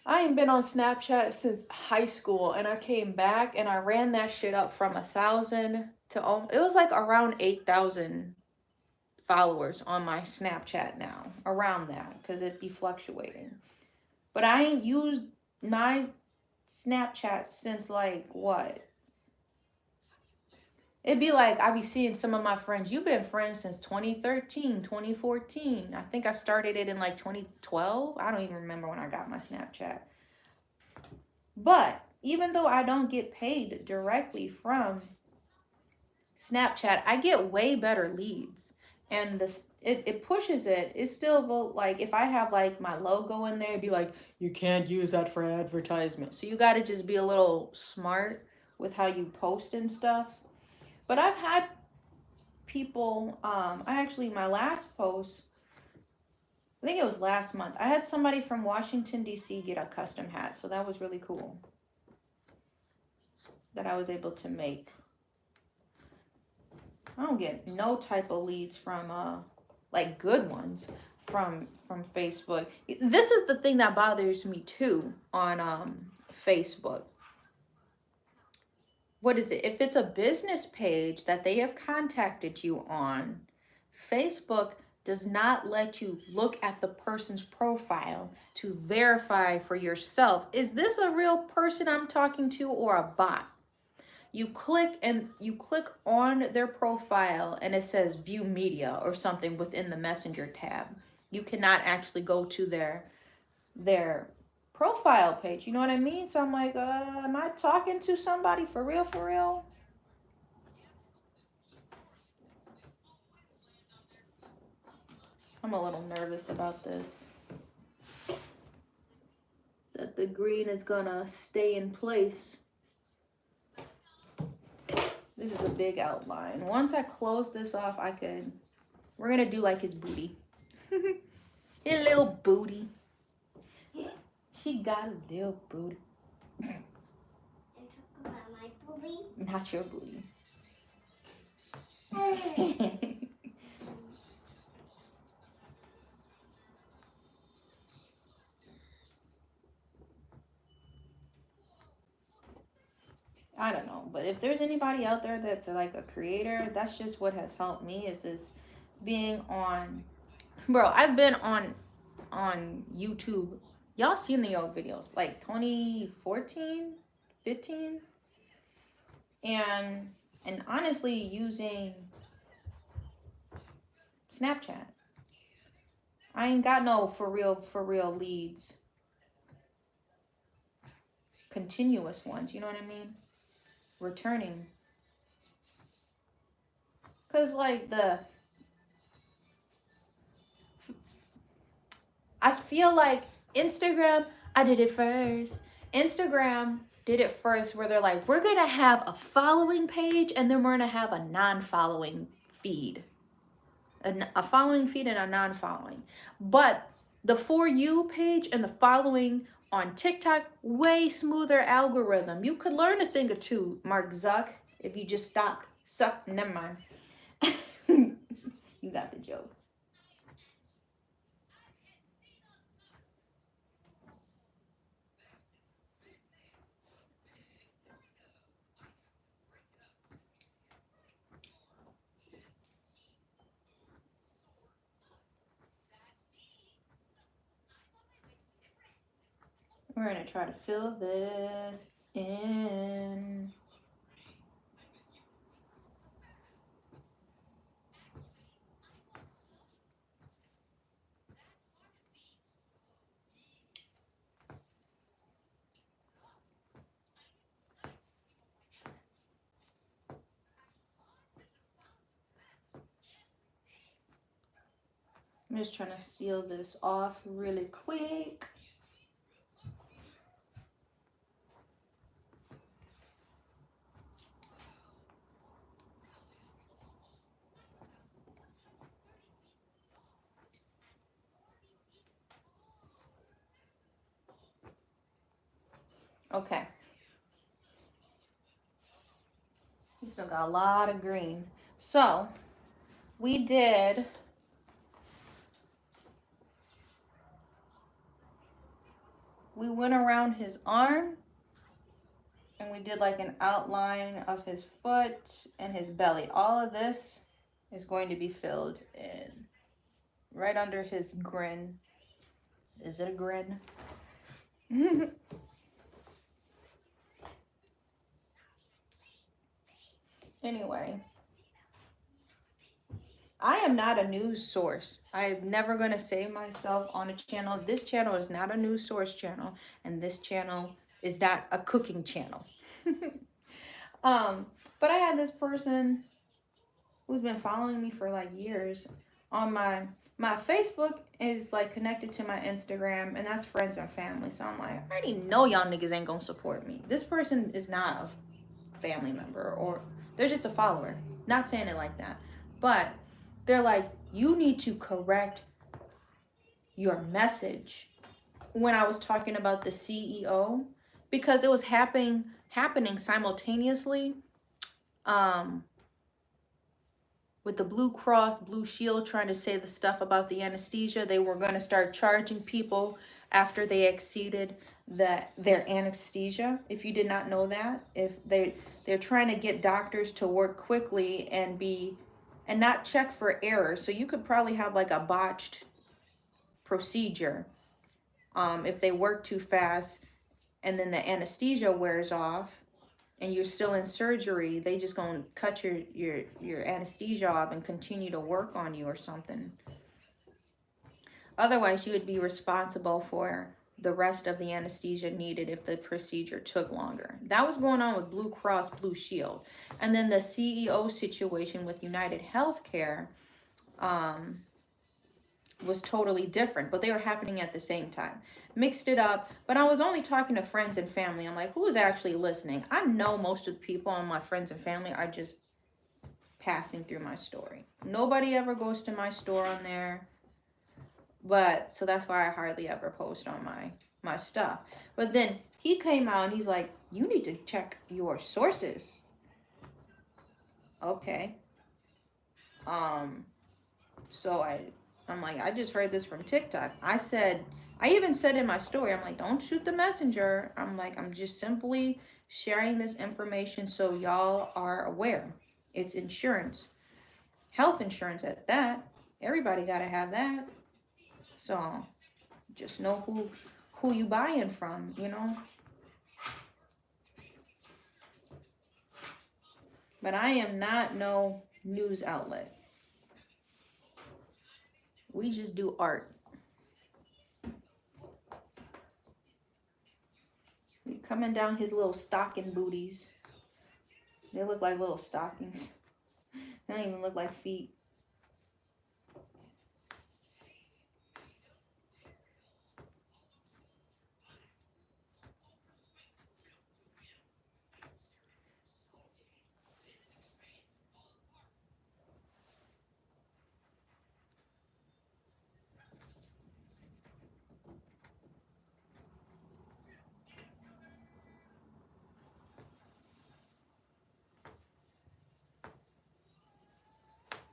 I ain't been on Snapchat since high school, and I came back and I ran that shit up from 1,000 to it was like around 8,000 followers on my Snapchat now, around that, because it'd be fluctuating. But I ain't used my Snapchat since like what? It'd be like, I be seeing some of my friends, you've been friends since 2013, 2014. I think I started it in like 2012. I don't even remember when I got my Snapchat. But even though I don't get paid directly from Snapchat, I get way better leads. And it pushes it. It still will, like, if I have like my logo in there, it'd be like, you can't use that for advertisement. So you got to just be a little smart with how you post and stuff. But I've had people, my last post, I think it was last month, I had somebody from Washington, D.C. get a custom hat. So that was really cool that I was able to make. I don't get no type of leads from like good ones from Facebook. This is the thing that bothers me too on Facebook. What is it? If it's a business page that they have contacted you on, Facebook does not let you look at the person's profile to verify for yourself, is this a real person I'm talking to or a bot? You click on their profile and it says view media or something within the messenger tab. You cannot actually go to their profile page. You know what I mean? So I'm like, am I talking to somebody for real, for real? I'm a little nervous about this. That the green is gonna stay in place. This is a big outline. Once I close this off, we're gonna do like his booty. His little booty. She got a little booty. And talk about my booby. Not your booty. I don't know, but if there's anybody out there that's like a creator, that's just what has helped me, is this being on, bro, I've been on YouTube. Y'all seen the old videos like 2014, 15, and honestly using Snapchat. I ain't got no for real leads. Continuous ones, you know what I mean? Returning. Cause like I feel like Instagram, I did it first. Instagram did it first where they're like, we're gonna have a following page and then we're gonna have a non-following feed. A following feed and a non-following. But the For You page and the following on TikTok, way smoother algorithm. You could learn a thing or two, Mark Zuck, if you just stopped. Never mind. You got the joke. We're gonna try to fill this in. I'm just trying to seal this off really quick. Okay. We still got a lot of green. So we went around his arm and we did like an outline of his foot and his belly. All of this is going to be filled in right under his grin. Is it a grin? Anyway, I am not a news source. I'm never going to say myself on a channel. This channel is not a news source channel, and this channel is not a cooking channel. But I had this person who's been following me for like years on my Facebook is like connected to my Instagram, and that's friends and family. So I'm like, I already know y'all niggas ain't gonna support me. This person is not a family member, or they're just a follower. Not saying it like that, but they're like, you need to correct your message when I was talking about the CEO, because it was happening simultaneously with the Blue Cross Blue Shield trying to say the stuff about the anesthesia. They were going to start charging people after they exceeded their anesthesia. If you did not know that, if they're trying to get doctors to work quickly and not check for errors. So you could probably have like a botched procedure if they work too fast and then the anesthesia wears off and you're still in surgery, they just gonna cut your anesthesia off and continue to work on you or something. Otherwise, you would be responsible for the rest of the anesthesia needed if the procedure took longer. That was going on with Blue Cross Blue Shield. And then the CEO situation with United Healthcare was totally different, but they were happening at the same time. Mixed it up, but I was only talking to friends and family. I'm like, who is actually listening? I know most of the people on my friends and family are just passing through my story. Nobody ever goes to my store on there. But so that's why I hardly ever post on my stuff. But then he came out and he's like, you need to check your sources. Okay. So I'm like, I just heard this from TikTok. I even said in my story, I'm like, don't shoot the messenger. I'm like, I'm just simply sharing this information so y'all are aware. It's insurance. Health insurance at that. Everybody gotta have that. So just know who you buying from, you know. But I am not no news outlet. We just do art. Coming down his little stocking booties. They look like little stockings. They don't even look like feet.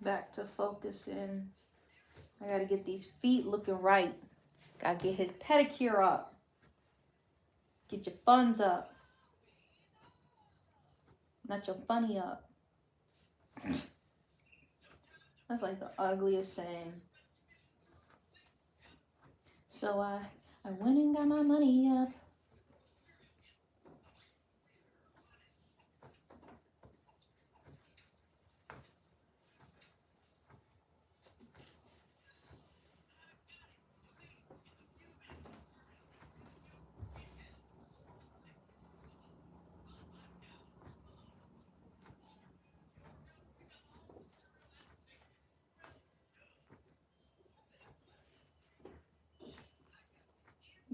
Back to focusing. I gotta get these feet looking right. Gotta get his pedicure up. Get your buns up. Not your bunny up. That's like the ugliest saying. So I went and got my money up.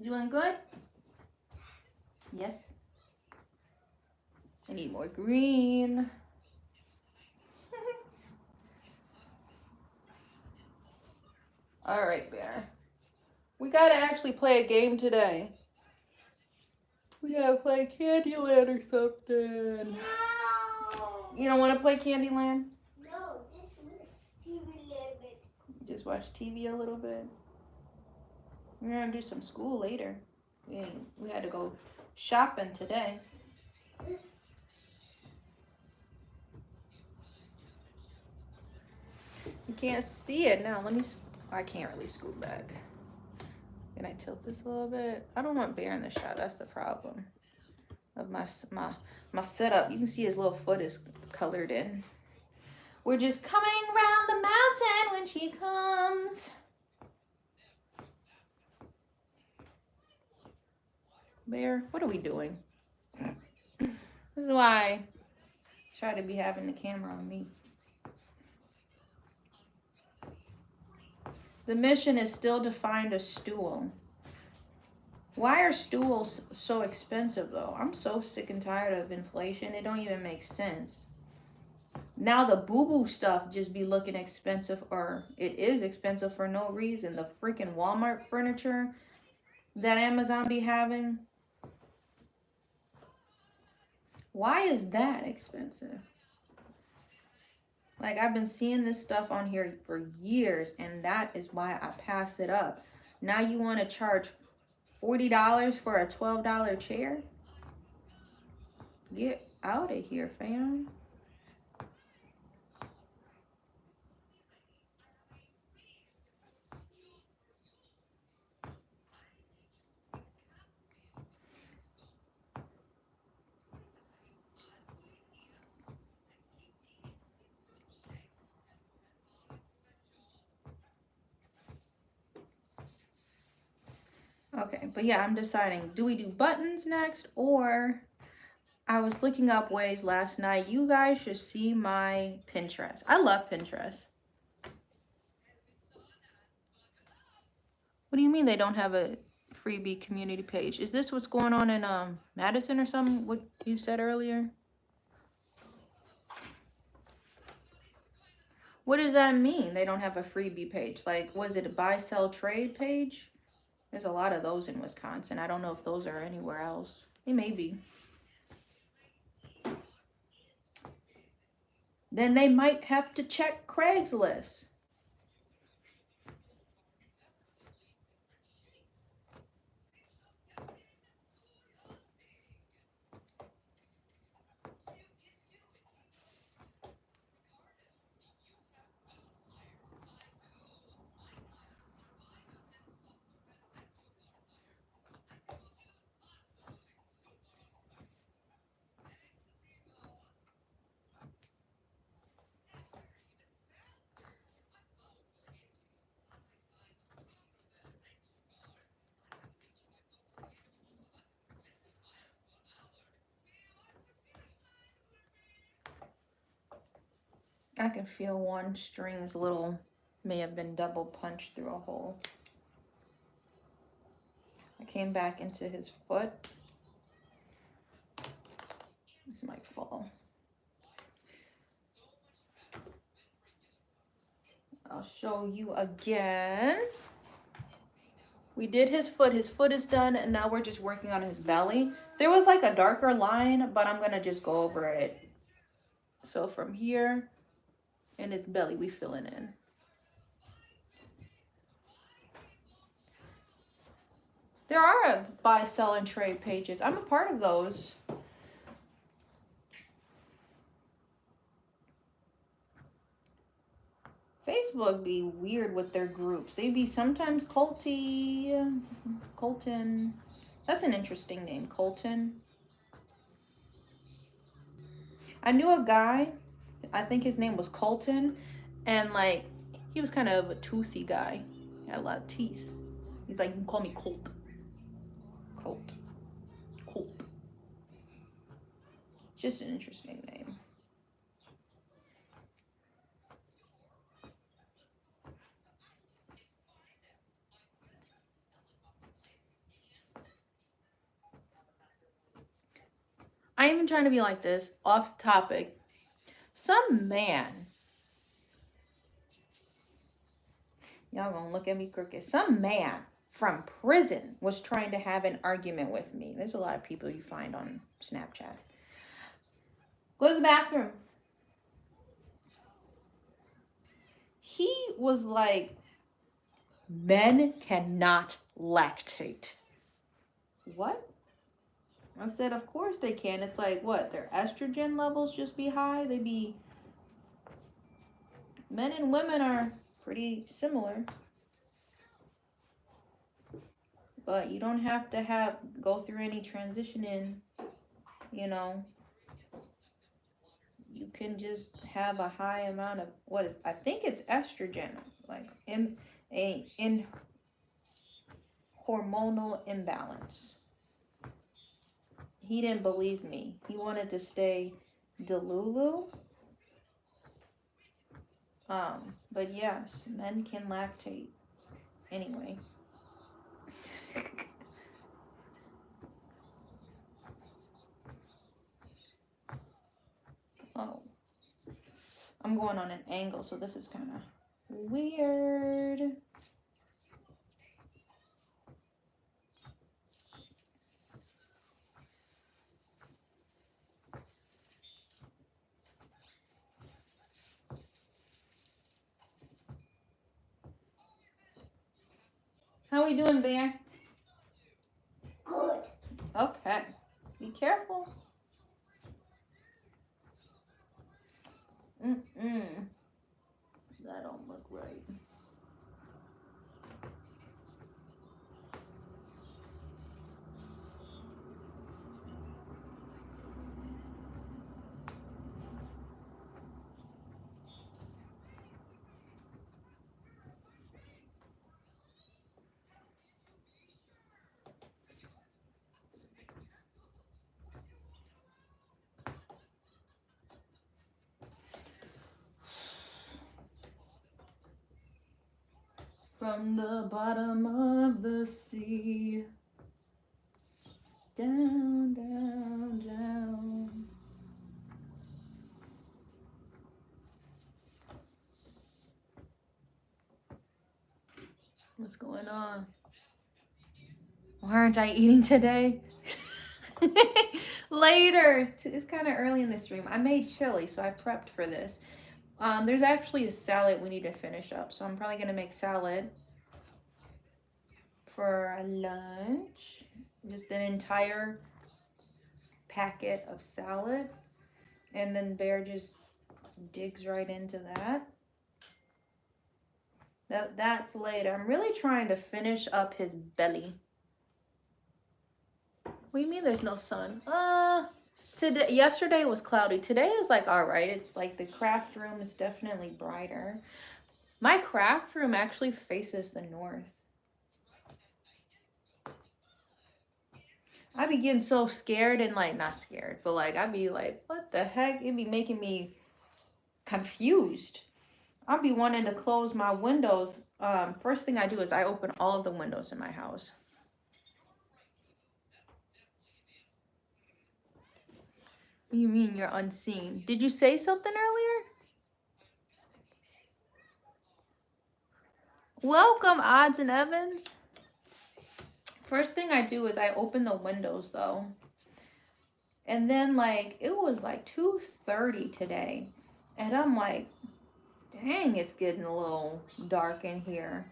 Doing good? Yes. I need more green. All right, Bear. We gotta actually play a game today. We gotta play Candyland or something. No. You don't want to play Candyland? No, just watch TV a little bit. Just watch TV a little bit. We're gonna do some school later. We had to go shopping today. You can't see it now. I can't really scoot back. Can I tilt this a little bit? I don't want Bear in the shot. That's the problem of my setup. You can see his little foot is colored in. We're just coming round the mountain when she comes. Bear, what are we doing? This is why I try to be having the camera on me. The mission is still to find a stool. Why are stools so expensive though? I'm so sick and tired of inflation. It don't even make sense. Now the boo-boo stuff just be looking expensive, or it is expensive for no reason. The freaking Walmart furniture that Amazon be having. Why is that expensive? Like, I've been seeing this stuff on here for years, and that is why I pass it up. Now you want to charge $40 for a $12 chair? Get out of here, fam. Okay, but yeah, I'm deciding, do we do buttons next, or I was looking up ways last night. You guys should see my Pinterest. I love Pinterest. What do you mean they don't have a freebie community page? Is this what's going on in Madison or something? What you said earlier? What does that mean? They don't have a freebie page? Like, was it a buy, sell, trade page? There's a lot of those in Wisconsin. I don't know if those are anywhere else. They may be. Then they might have to check Craigslist. I can feel one string's little, may have been double punched through a hole. I came back into his foot. This might fall. I'll show you again. We did his foot. His foot is done, and now we're just working on his belly. There was like a darker line, but I'm gonna just go over it. So from here in his belly, we fill it in. There are buy, sell, and trade pages. I'm a part of those. Facebook be weird with their groups. They be sometimes culty. Colton. That's an interesting name, Colton. I knew a guy, I think his name was Colton, and like, he was kind of a toothy guy. He had a lot of teeth. He's like, you can call me Colt. Colt. Colt. Just an interesting name. I ain't even trying to be like this, off topic. Some man, y'all gonna look at me crooked. Some man from prison was trying to have an argument with me. There's a lot of people you find on Snapchat. Go to the bathroom. He was like, men cannot lactate. What? I said, of course they can. It's like, what? Their estrogen levels just be high? They be... Men and women are pretty similar. But you don't have to go through any transitioning, you know. You can just have a high amount of, I think it's estrogen. Like, in hormonal imbalance. He didn't believe me. He wanted to stay Delulu. But yes, men can lactate. Anyway. Oh. I'm going on an angle, so this is kind of weird. How we doing, Bear? Good. Okay. Be careful. That don't look right. From the bottom of the sea, down, down, down. What's going on? Why aren't I eating today? Later. It's kind of early in the stream. I made chili, so I prepped for this. There's actually a salad we need to finish up, so I'm probably gonna make salad for lunch. Just an entire packet of salad, and then Bear just digs right into that. That's later. I'm really trying to finish up his belly. What do you mean there's no sun? Yesterday was cloudy. Today is like all right. It's like the craft room is definitely brighter. My craft room actually faces the north. I be getting so scared and like, not scared, but like I'd be like, what the heck? It'd be making me confused. I'll be wanting to close my windows. First thing I do is I open all of the windows in my house. What do you mean you're unseen? Did you say something earlier? Welcome, Odds and Evans. First thing I do is I open the windows though. And then like, it was like 2:30 today. And I'm like, dang, it's getting a little dark in here.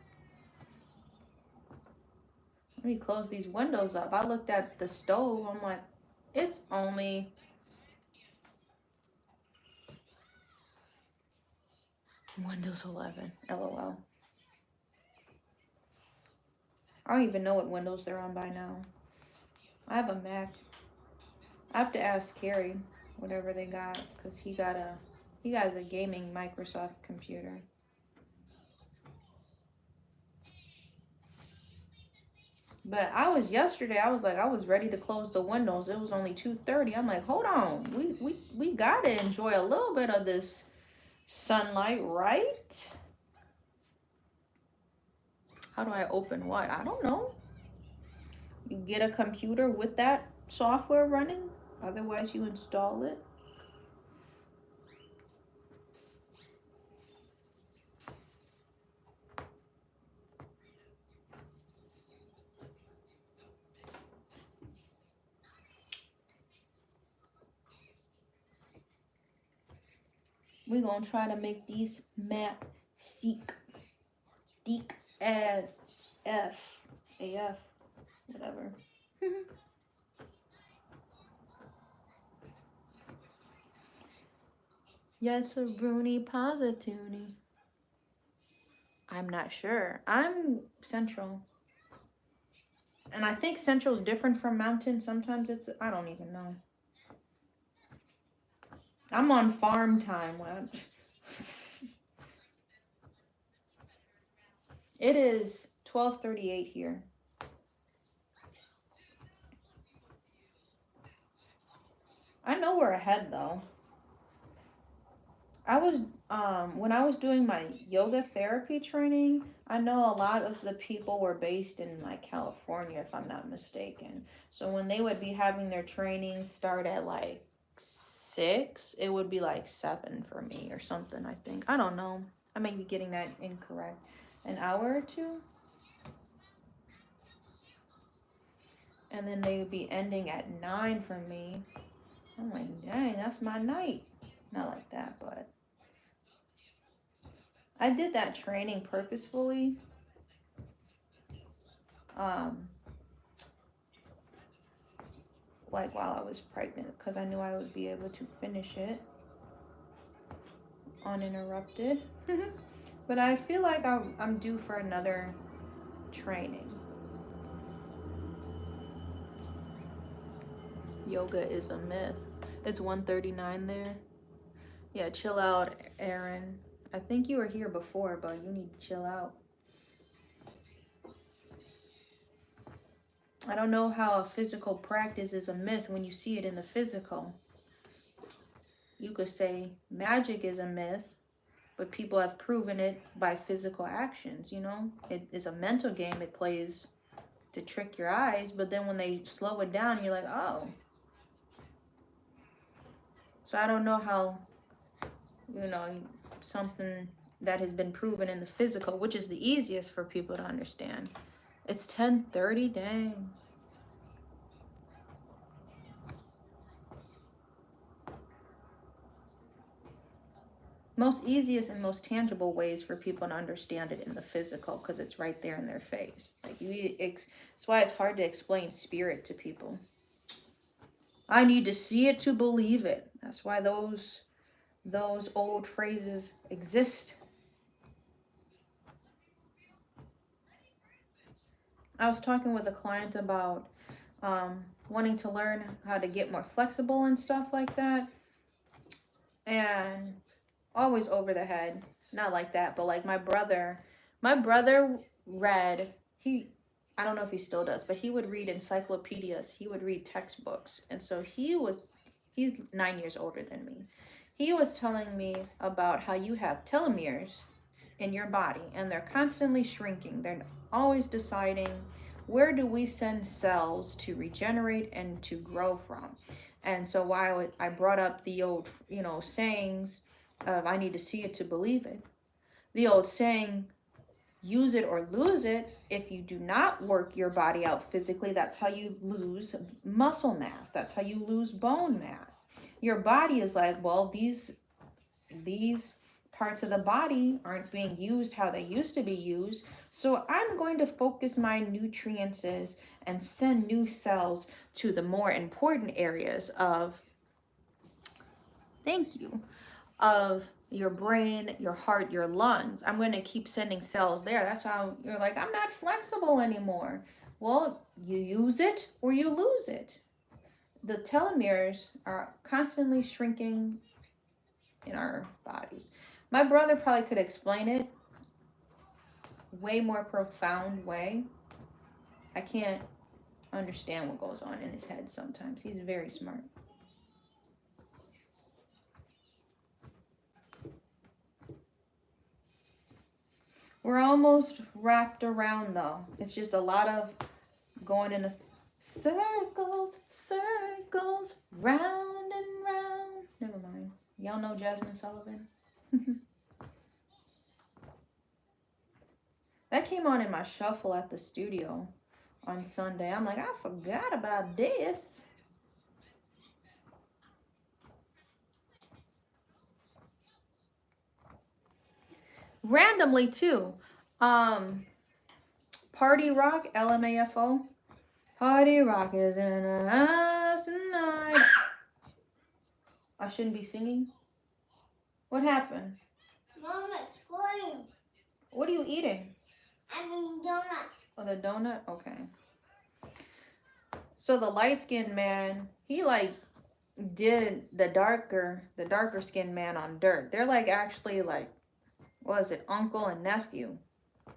Let me close these windows up. I looked at the stove. I'm like, it's only Windows 11. LOL. I don't even know what windows they're on by now. I have a Mac. I have to ask Carrie whatever they got because he has a gaming Microsoft computer. But I was ready to close the windows. It was only 2:30. I'm like, hold on. We gotta enjoy a little bit of this sunlight, right? How do I open what? I don't know. You get a computer with that software running. Otherwise, you install it. We're gonna try to make these map seek as F AF whatever. Yeah, it's a Rooney Posituni. I'm not sure. I'm Central. And I think Central's different from Mountain. Sometimes I don't even know. I'm on farm time. It is 12:38 here. I know we're ahead though. I was when I was doing my yoga therapy training, I know a lot of the people were based in like California if I'm not mistaken. So when they would be having their training start at like 6, it would be like 7 for me or something, I think. I don't know. I may be getting that incorrect. An hour or 2? And then they would be ending at 9 for me. I'm like, dang, that's my night. Not like that, but I did that training purposefully like while I was pregnant, because I knew I would be able to finish it uninterrupted. But I feel like I'm due for another training. Yoga is a myth. It's 1:39 there. Yeah, chill out, Aaron. I think you were here before, but you need to chill out. I don't know how a physical practice is a myth when you see it in the physical. You could say magic is a myth, but people have proven it by physical actions, you know? It is a mental game it plays to trick your eyes, but then when they slow it down, you're like, oh. So I don't know how, you know, something that has been proven in the physical, which is the easiest for people to understand. It's 10:30, dang. Most easiest and most tangible ways for people to understand it in the physical, because it's right there in their face. Like it's why it's hard to explain spirit to people. I need to see it to believe it. That's why those old phrases exist. I was talking with a client about wanting to learn how to get more flexible and stuff like that, and always over the head. Not like that, but like my brother read, I don't know if he still does, but he would read encyclopedias, he would read textbooks. And so he's 9 years older than me. He was telling me about how you have telomeres in your body and they're constantly shrinking. They're always deciding, where do we send cells to regenerate and to grow from? And so while I brought up the old, sayings of I need to see it to believe it, the old saying, use it or lose it. If you do not work your body out physically, that's how you lose muscle mass. That's how you lose bone mass. Your body is like, well, these parts of the body aren't being used how they used to be used. So I'm going to focus my nutrients and send new cells to the more important areas of, thank you, of your brain, your heart, your lungs. I'm going to keep sending cells there. That's how you're like, I'm not flexible anymore. Well, you use it or you lose it. The telomeres are constantly shrinking in our bodies. My brother probably could explain it way more profound way. I can't understand what goes on in his head sometimes. He's very smart. We're almost wrapped around though. It's just a lot of going in a circles, round and round. Never mind. Y'all know Jasmine Sullivan? That came on in my shuffle at the studio on Sunday. I'm like, I forgot about this. Randomly too. Party Rock, LMAFO. Party Rock is in the house tonight. I shouldn't be singing? What happened? Mama, scream. What are you eating? I mean donut. Oh, the donut? Okay. So the light-skinned man, he like did the darker skinned man on dirt. They're like actually like, what is it, uncle and nephew.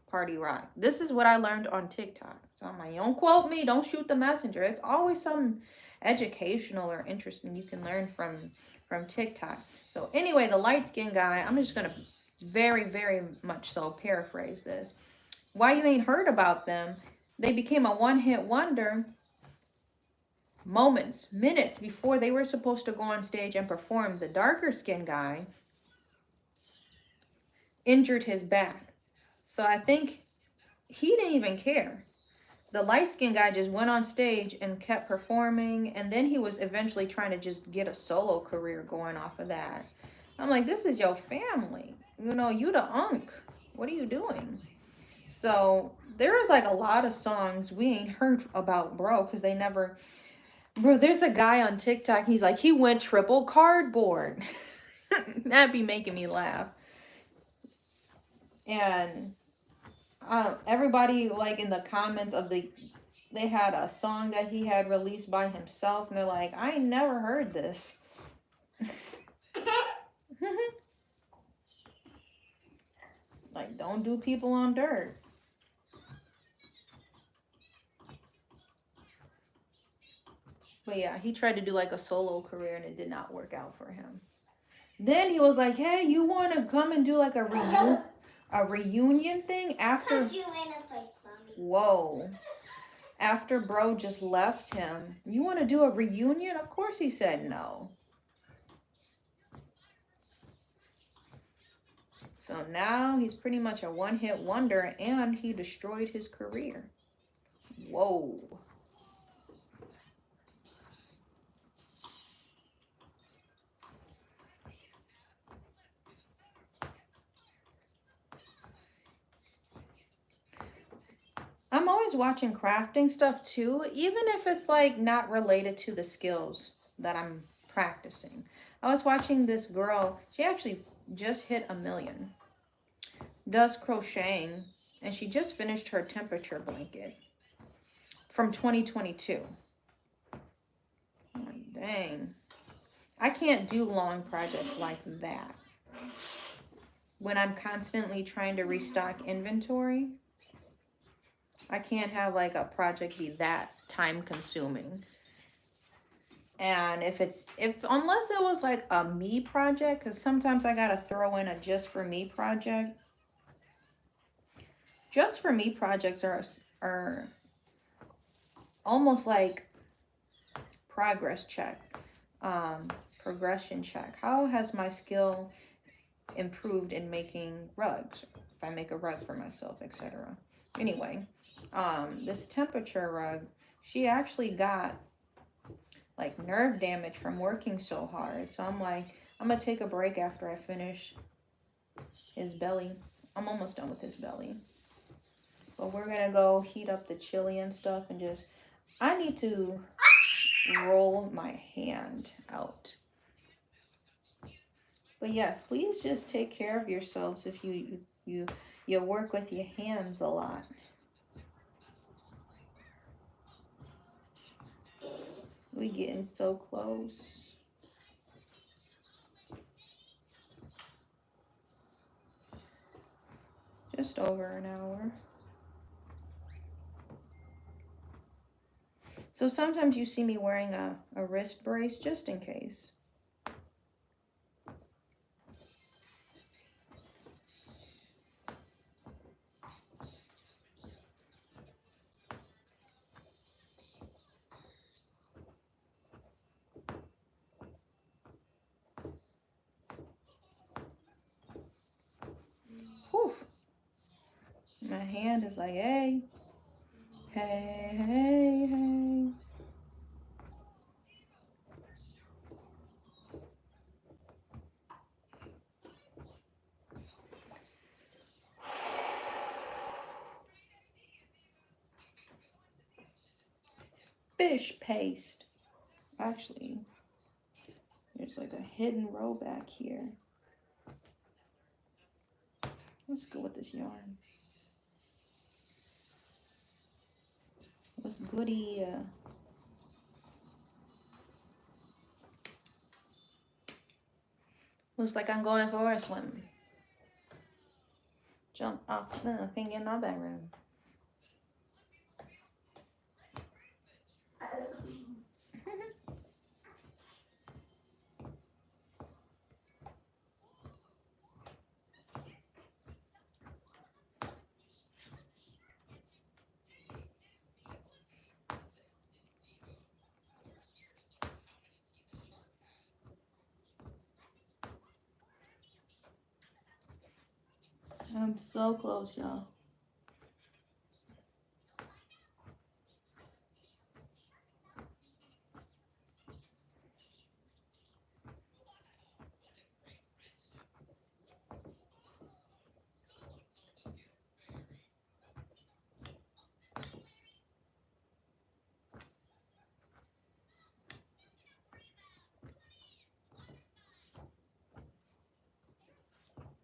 Party Rock. This is what I learned on TikTok. So I'm like, don't quote me, don't shoot the messenger. It's always something educational or interesting you can learn from TikTok. So anyway, the light-skinned guy, I'm just gonna very, very much so paraphrase this. Why you ain't heard about them? They became a one-hit wonder moments, minutes before they were supposed to go on stage and perform. The darker skinned guy injured his back. So I think he didn't even care. The light-skinned guy just went on stage and kept performing, and then he was eventually trying to just get a solo career going off of that. I'm like, this is your family. You know, you the unk. What are you doing? So there was like a lot of songs we ain't heard about, bro, because they never. Bro, there's a guy on TikTok. He's like, he went triple cardboard. That'd be making me laugh. And everybody like in the comments of they had a song that he had released by himself, and they're like, I ain't never heard this. Like, don't do people on dirt. But yeah, he tried to do like a solo career and it did not work out for him. Then he was like, hey, you want to come and do like a reunion thing after. Punch you in the face, Mommy. Whoa. After bro just left him. You want to do a reunion? Of course he said no. So now he's pretty much a one-hit wonder and he destroyed his career. Whoa. I'm always watching crafting stuff too, even if it's like not related to the skills that I'm practicing. I was watching this girl, she actually just hit 1 million. Does crocheting, and she just finished her temperature blanket from 2022. Like, dang. I can't do long projects like that. When I'm constantly trying to restock inventory, I can't have like a project be that time consuming. And unless it was like a me project, because sometimes I gotta throw in a just for me project. Just for me projects are almost like progress check, progression check. How has my skill improved in making rugs? If I make a rug for myself, etc. Anyway, this temperature rug, she actually got like nerve damage from working so hard. So I'm like, I'm gonna take a break after I finish his belly. I'm almost done with his belly. But we're gonna go heat up the chili and stuff and just, I need to roll my hand out. But yes, please just take care of yourselves if you work with your hands a lot. We getting so close. Just over an hour. So sometimes you see me wearing a wrist brace just in case. Whew. My hand is like, hey, hey, hey, hey. Fish paste. Actually, there's like a hidden row back here. Let's go with this yarn. What's goody? Looks like I'm going for a swim. Jump off the thing in my bedroom. I'm so close, y'all.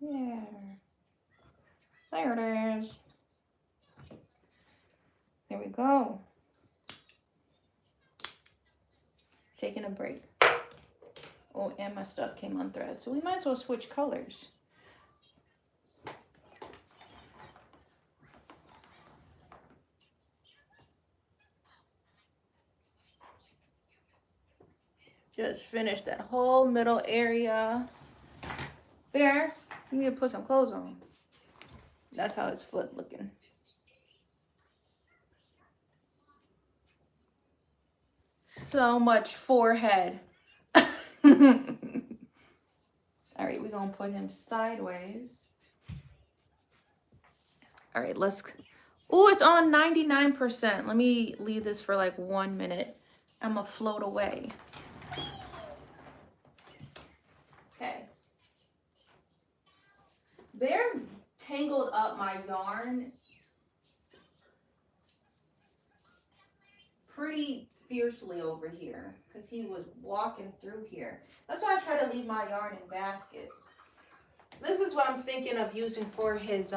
Yeah. There it is. There we go. Taking a break. Oh, and my stuff came unthreaded, so we might as well switch colors. Just finished that whole middle area. Bear, you need to put some clothes on. That's how his foot looking. So much forehead. All right, we're gonna put him sideways. All right, let's. Oh, it's on 99%. Let me leave this for like 1 minute. I'm gonna float away. Okay. Bear tangled up my yarn pretty fiercely over here because he was walking through here. That's why I try to leave my yarn in baskets. This is what I'm thinking of using for his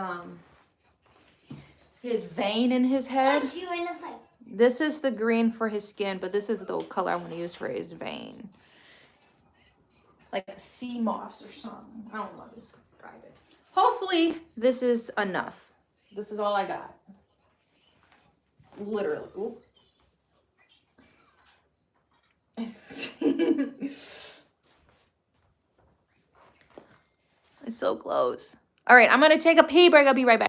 vein in his head. This is the green for his skin, but this is the color I want to use for his vein. Like a sea moss or something. I don't know how to describe it. Hopefully this is enough. This is all I got. Literally. Oop. It's so close. All right, I'm going to take a pee break. I'll be right back.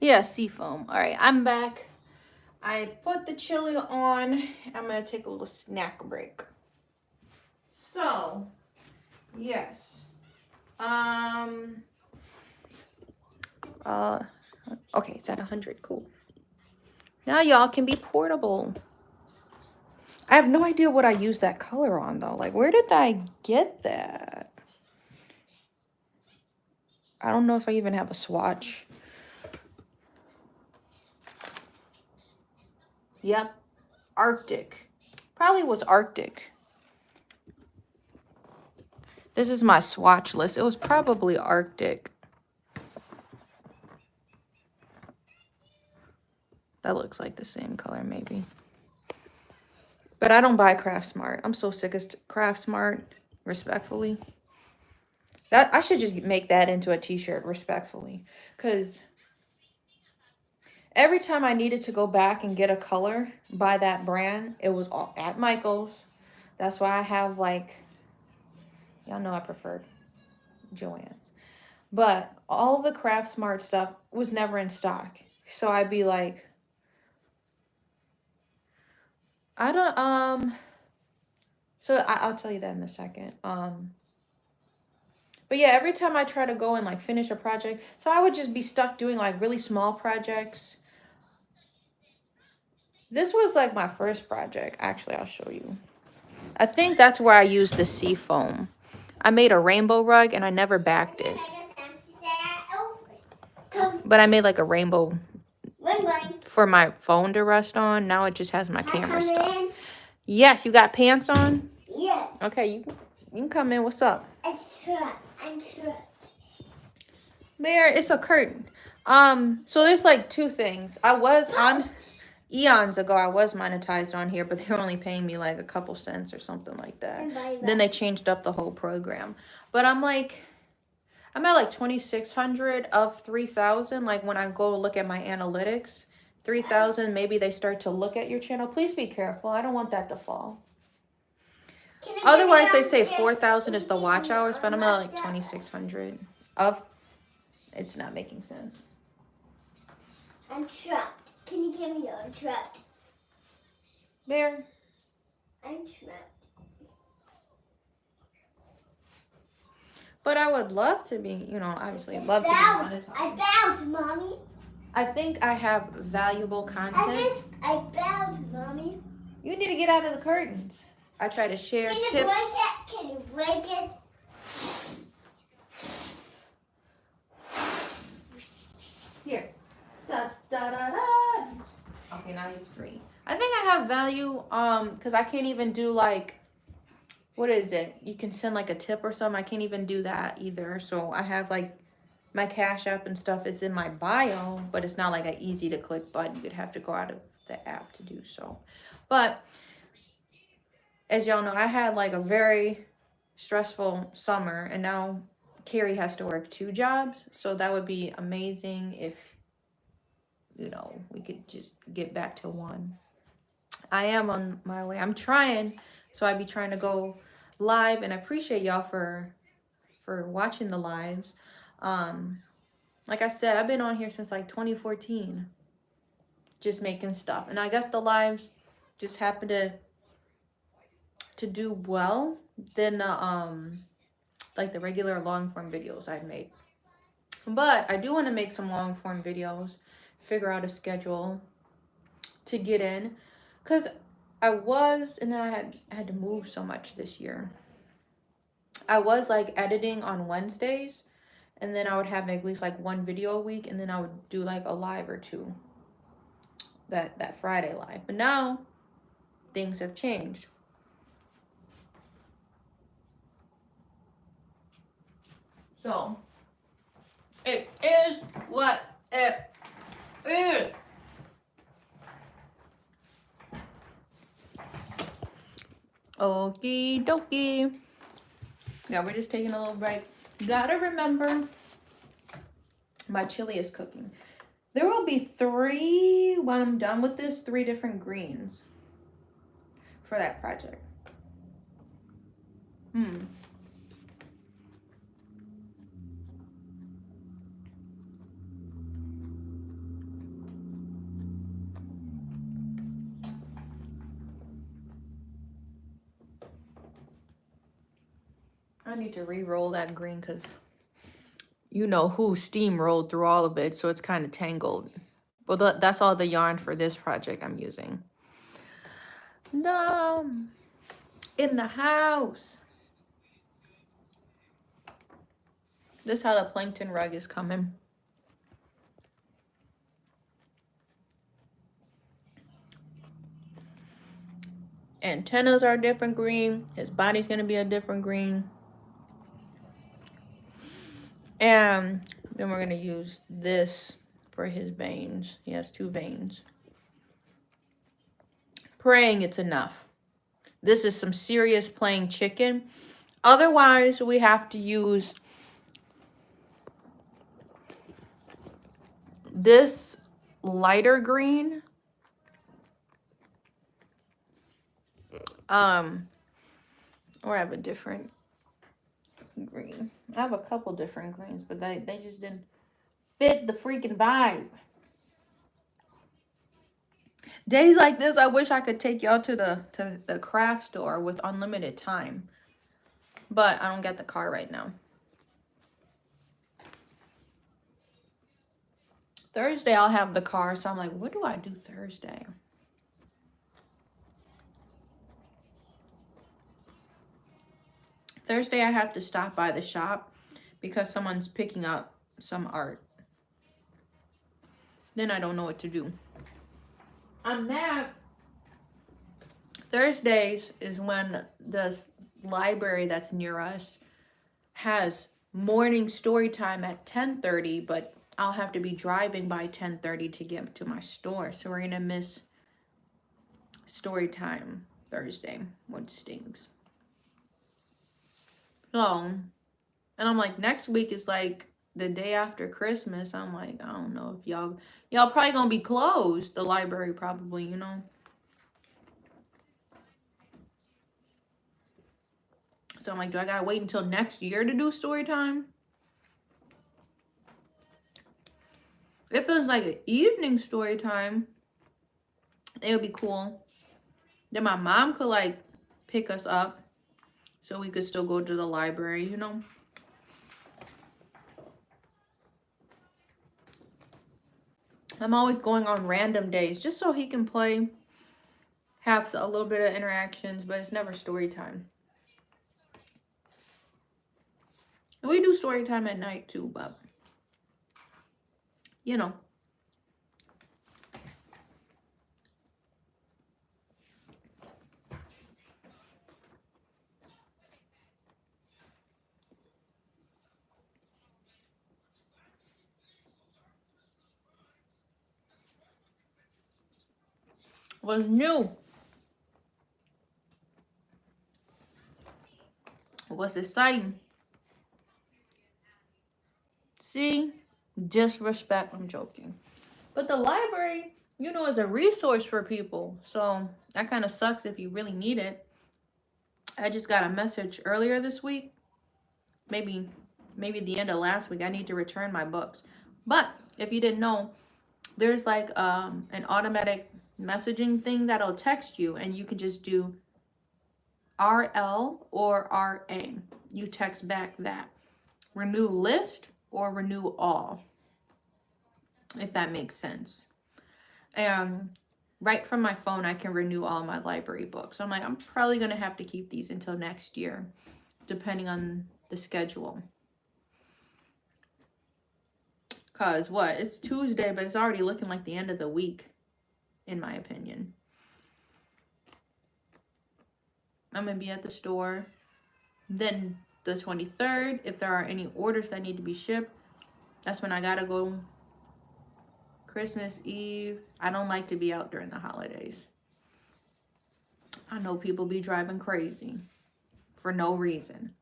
Yeah, seafoam. All right, I'm back. I put the chili on. I'm going to take a little snack break. So, yes. Okay, it's at 100. Cool. Now y'all can be portable. I have no idea what I used that color on though. Like, where did I get that? I don't know if I even have a swatch. Yep. Arctic. Probably was Arctic. This is my swatch list. It was probably Arctic. That looks like the same color maybe. But I don't buy Craft Smart. I'm so sick of Craft Smart, respectfully. That I should just make that into a t-shirt, respectfully. Because every time I needed to go back and get a color by that brand, it was all at Michael's. That's why I have like, y'all know I preferred Joann's. But all the Craft Smart stuff was never in stock. So I'd be like, So I'll tell you that in a second. But yeah, every time I try to go and like finish a project, so I would just be stuck doing like really small projects. This was like my first project. Actually, I'll show you. I think that's where I used the sea foam. I made a rainbow rug and I never backed it. But I made like a rainbow for my phone to rest on. Now it just has my camera stuff. Yes, you got pants on? Yes. Okay, you can come in. What's up? It's trapped. I'm trapped. Bear, it's a curtain. So there's like two things. I was on eons ago, I was monetized on here, but they were only paying me like a couple cents or something like that. Then they changed up the whole program. But I'm at like 2,600 of 3,000. Like when I go look at my analytics, 3,000, maybe they start to look at your channel. Please be careful. I don't want that to fall. Otherwise, they say 4,000 is the watch hours, but I'm at like 2,600 of. It's not making sense. I'm trapped. Can you give me your trapped? Bear. I'm trapped. But I would love to be, obviously love to be monetized. I bowed, Mommy. I think I have valuable content. I bowed, Mommy. You need to get out of the curtains. I try to share tips. Can you break it? Here. Da, da, da, da. Okay, now he's free. I think I have value, because I can't even do like, what is it? You can send like a tip or something. I can't even do that either. So I have like my Cash App and stuff. It's in my bio, but it's not like an easy to click button. You'd have to go out of the app to do so. But as y'all know, I had like a very stressful summer, and now Carrie has to work 2 jobs. So that would be amazing if, we could just get back to 1. I am on my way. I'm trying. So I'd be trying to go live, and I appreciate y'all for watching the lives. Like I said, I've been on here since like 2014, just making stuff, and I guess the lives just happened to do well than like the regular long form videos I'd made. But I do want to make some long form videos, figure out a schedule to get in, because and then I had to move so much this year. I was like editing on Wednesdays, and then I would have at least like 1 video a week, and then I would do like a live or 2 that Friday live. But now things have changed. So it is what it is. Okie dokie. Yeah, we're just taking a little break. Gotta remember, my chili is cooking. There will be 3, when I'm done with this, 3 different greens for that project. I need to re-roll that green because who steamrolled through all of it, so it's kind of tangled. But that's all the yarn for this project I'm using. No, in the house. This is how the plankton rug is coming. Antennas are a different green. His body's gonna be a different green. And then we're gonna use this for his veins. He has 2 veins. Praying it's enough. This is some serious plain chicken. Otherwise, we have to use this lighter green. Or I have a different green. I have a couple different greens, but they just didn't fit the freaking vibe. Days like this, I wish I could take y'all to the craft store with unlimited time. But I don't get the car right now. Thursday, I'll have the car. So I'm like, what do I do Thursday? Thursday, I have to stop by the shop because someone's picking up some art. Then I don't know what to do. I'm mad. Thursdays is when the library that's near us has morning story time at 10:30, but I'll have to be driving by 10:30 to get to my store. So we're gonna miss story time Thursday, which stinks. So, and I'm like, next week is like the day after Christmas. I'm like, I don't know if y'all probably gonna be closed. The library probably, you know. So I'm like, do I gotta wait until next year to do story time? If it was like an evening story time, it would be cool. Then my mom could like pick us up so we could still go to the library, you know. I'm always going on random days just so he can play, have a little bit of interactions, but it's never story time. And we do story time at night too, but you know. What's new? What's exciting? See? Disrespect. I'm joking. But the library, you know, is a resource for people. So that kind of sucks if you really need it. I just got a message earlier this week. Maybe the end of last week. I need to return my books. But if you didn't know, there's like an automatic messaging thing that'll text you, and you can just do RL or RA. You text back that. Renew list or renew all, if that makes sense. And right from my phone, I can renew all my library books. I'm like, I'm probably going to have to keep these until next year, depending on the schedule. Because what? It's Tuesday, but it's already looking like the end of the week, in my opinion. I'm going to be at the store. Then the 23rd, if there are any orders that need to be shipped, that's when I got to go. Christmas Eve. I don't like to be out during the holidays. I know people be driving crazy for no reason.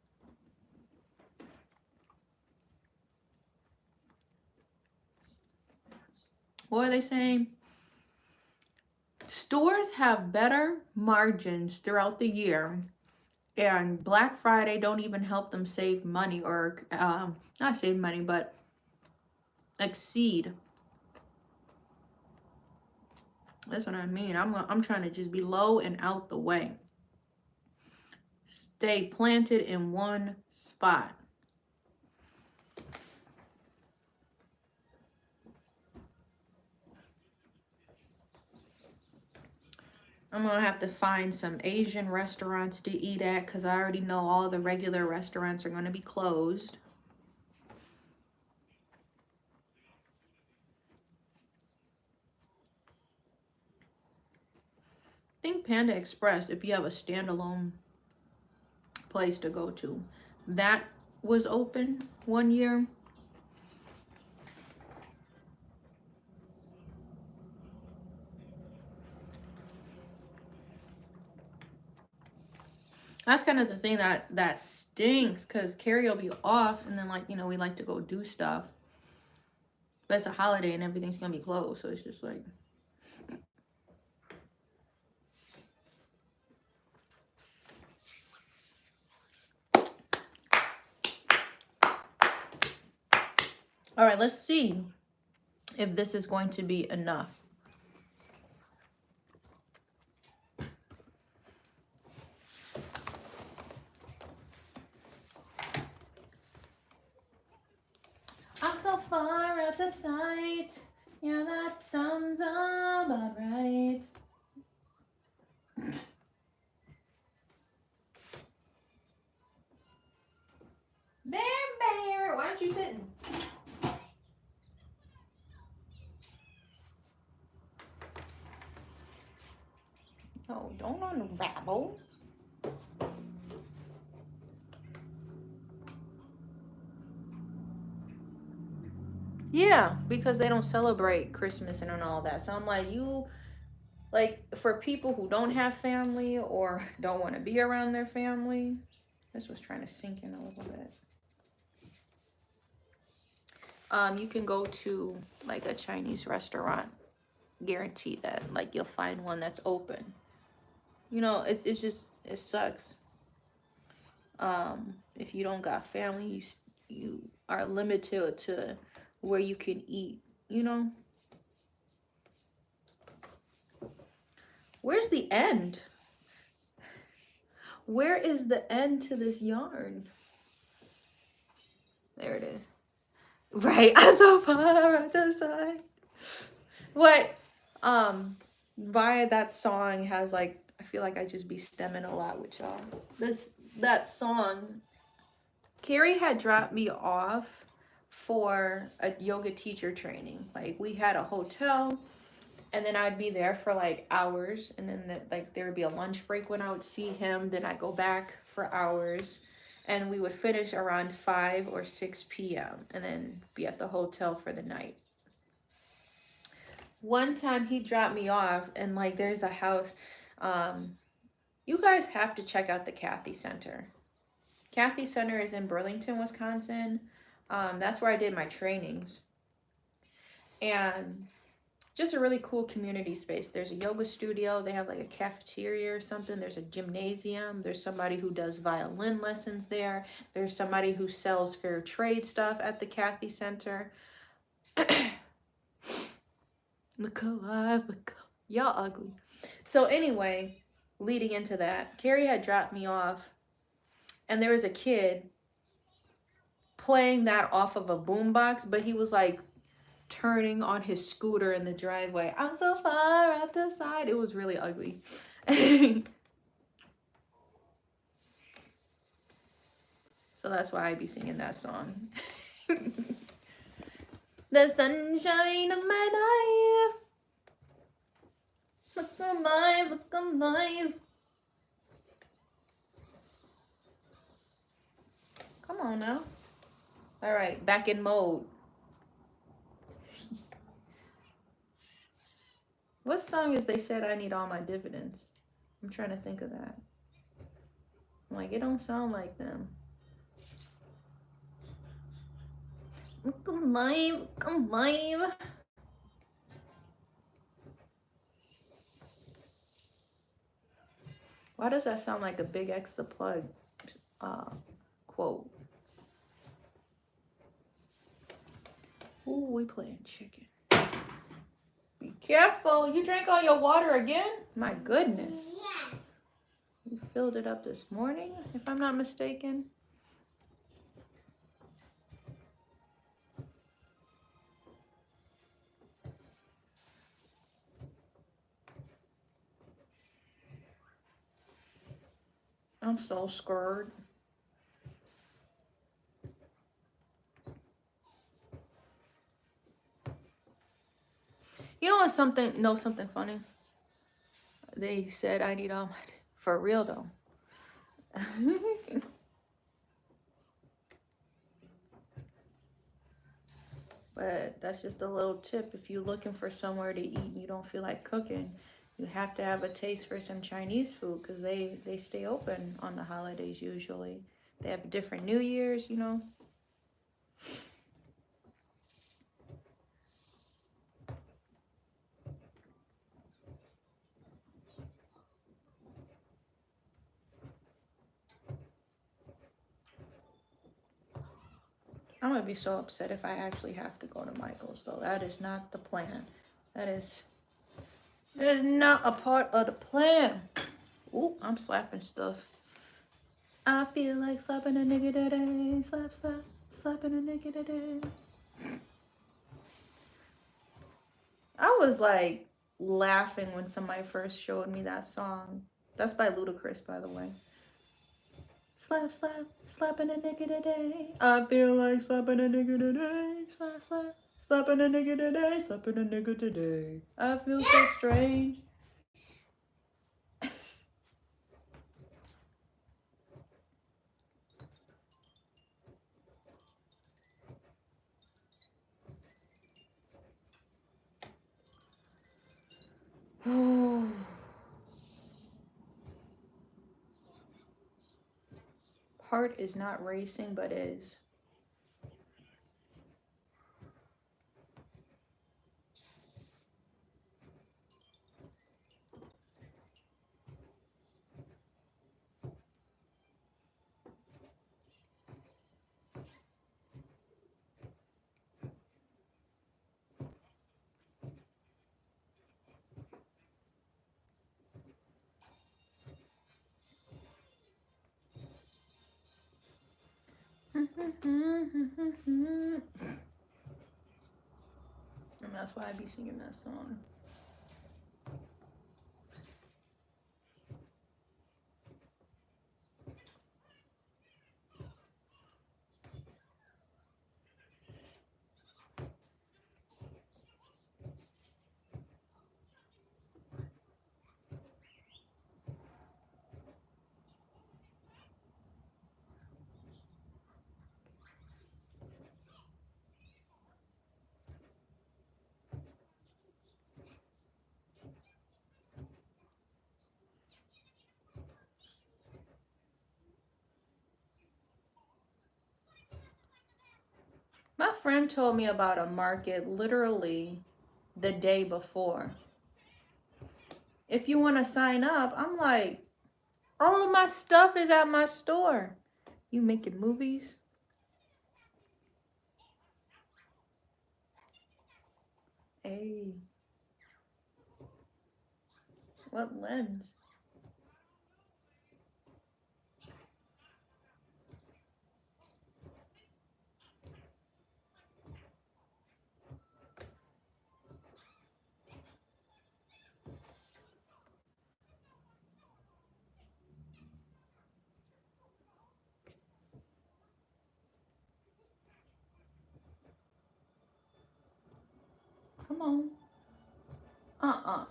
What are they saying? Stores have better margins throughout the year, and Black Friday don't even help them save money, or not save money, but exceed. That's what I mean. I'm trying to just be low and out the way. Stay planted in one spot. I'm going to have to find some Asian restaurants to eat at because I already know all the regular restaurants are going to be closed. I think Panda Express, if you have a standalone place to go to, that was open one year. That's kind of the thing that stinks, because Carrie will be off, and then, like, you know, we like to go do stuff. But it's a holiday and everything's going to be closed, so it's just like... All right, let's see if this is going to be enough. sight. Yeah, that sounds about right. Bear, why aren't you sitting? Oh, don't unravel. Yeah, because they don't celebrate Christmas and all that. So I'm like, for people who don't have family or don't want to be around their family, this was trying to sink in a little bit. You can go to like a Chinese restaurant, guarantee that like you'll find one that's open. You know, it's just it sucks. If you don't got family, you are limited to where you can eat. You know, where's the end? Where is the end to this yarn? There it is. Right, I'm so far at the side. What? Why that song has like, I feel like I just be stemming a lot with y'all. That song, Carrie had dropped me off for a yoga teacher training. Like we had a hotel, and then I'd be there for like hours, and then there would be a lunch break when I would see him. Then I'd go back for hours, and we would finish around 5 or 6 p.m. and then be at the hotel for the night. One time he dropped me off, and like there's a house. You guys have to check out the Kathy Center. Kathy Center is in Burlington, Wisconsin. That's where I did my trainings. And just a really cool community space. There's a yoga studio. They have like a cafeteria or something. There's a gymnasium. There's somebody who does violin lessons there. There's somebody who sells fair trade stuff at the Kathy Center. Look alive, look. Y'all ugly. So anyway, leading into that, Carrie had dropped me off, and there was a kid playing that off of a boombox, but he was like turning on his scooter in the driveway. I'm so far out the side. It was really ugly. So that's why I be singing that song. The sunshine of my life. Look alive, look alive. Come on now. All right, back in mode. What song is They Said I Need All My Dividends? I'm trying to think of that. I'm like, it don't sound like them. Look alive, look alive. Why does that sound like a Big X the Plug quote? Ooh, we playing chicken. Be careful. You drank all your water again? My goodness. Yes. You filled it up this morning, if I'm not mistaken. I'm so scared. You know what's something funny? They said I need all my, for real though. But that's just a little tip. If you're looking for somewhere to eat and you don't feel like cooking, you have to have a taste for some Chinese food, because they stay open on the holidays usually. They have different New Year's, you know. I'm gonna be so upset if I actually have to go to Michael's though. That is not the plan. That is not a part of the plan. Ooh, I'm slapping stuff. I feel like slapping a nigga today. Slap, slap, slapping a nigga today. I was like laughing when somebody first showed me that song. That's by Ludacris, by the way. Slap, slap, slapping a nigga today. I feel like slapping a nigga today. Slap, slap, slapping a nigga today. Slapping a nigga today. I feel so strange. Heart is not racing, but is. And that's why I be singing that song. My friend told me about a market literally the day before. If you want to sign up, I'm like, all of my stuff is at my store. You making movies? Hey, what lens? Come on. Uh-uh.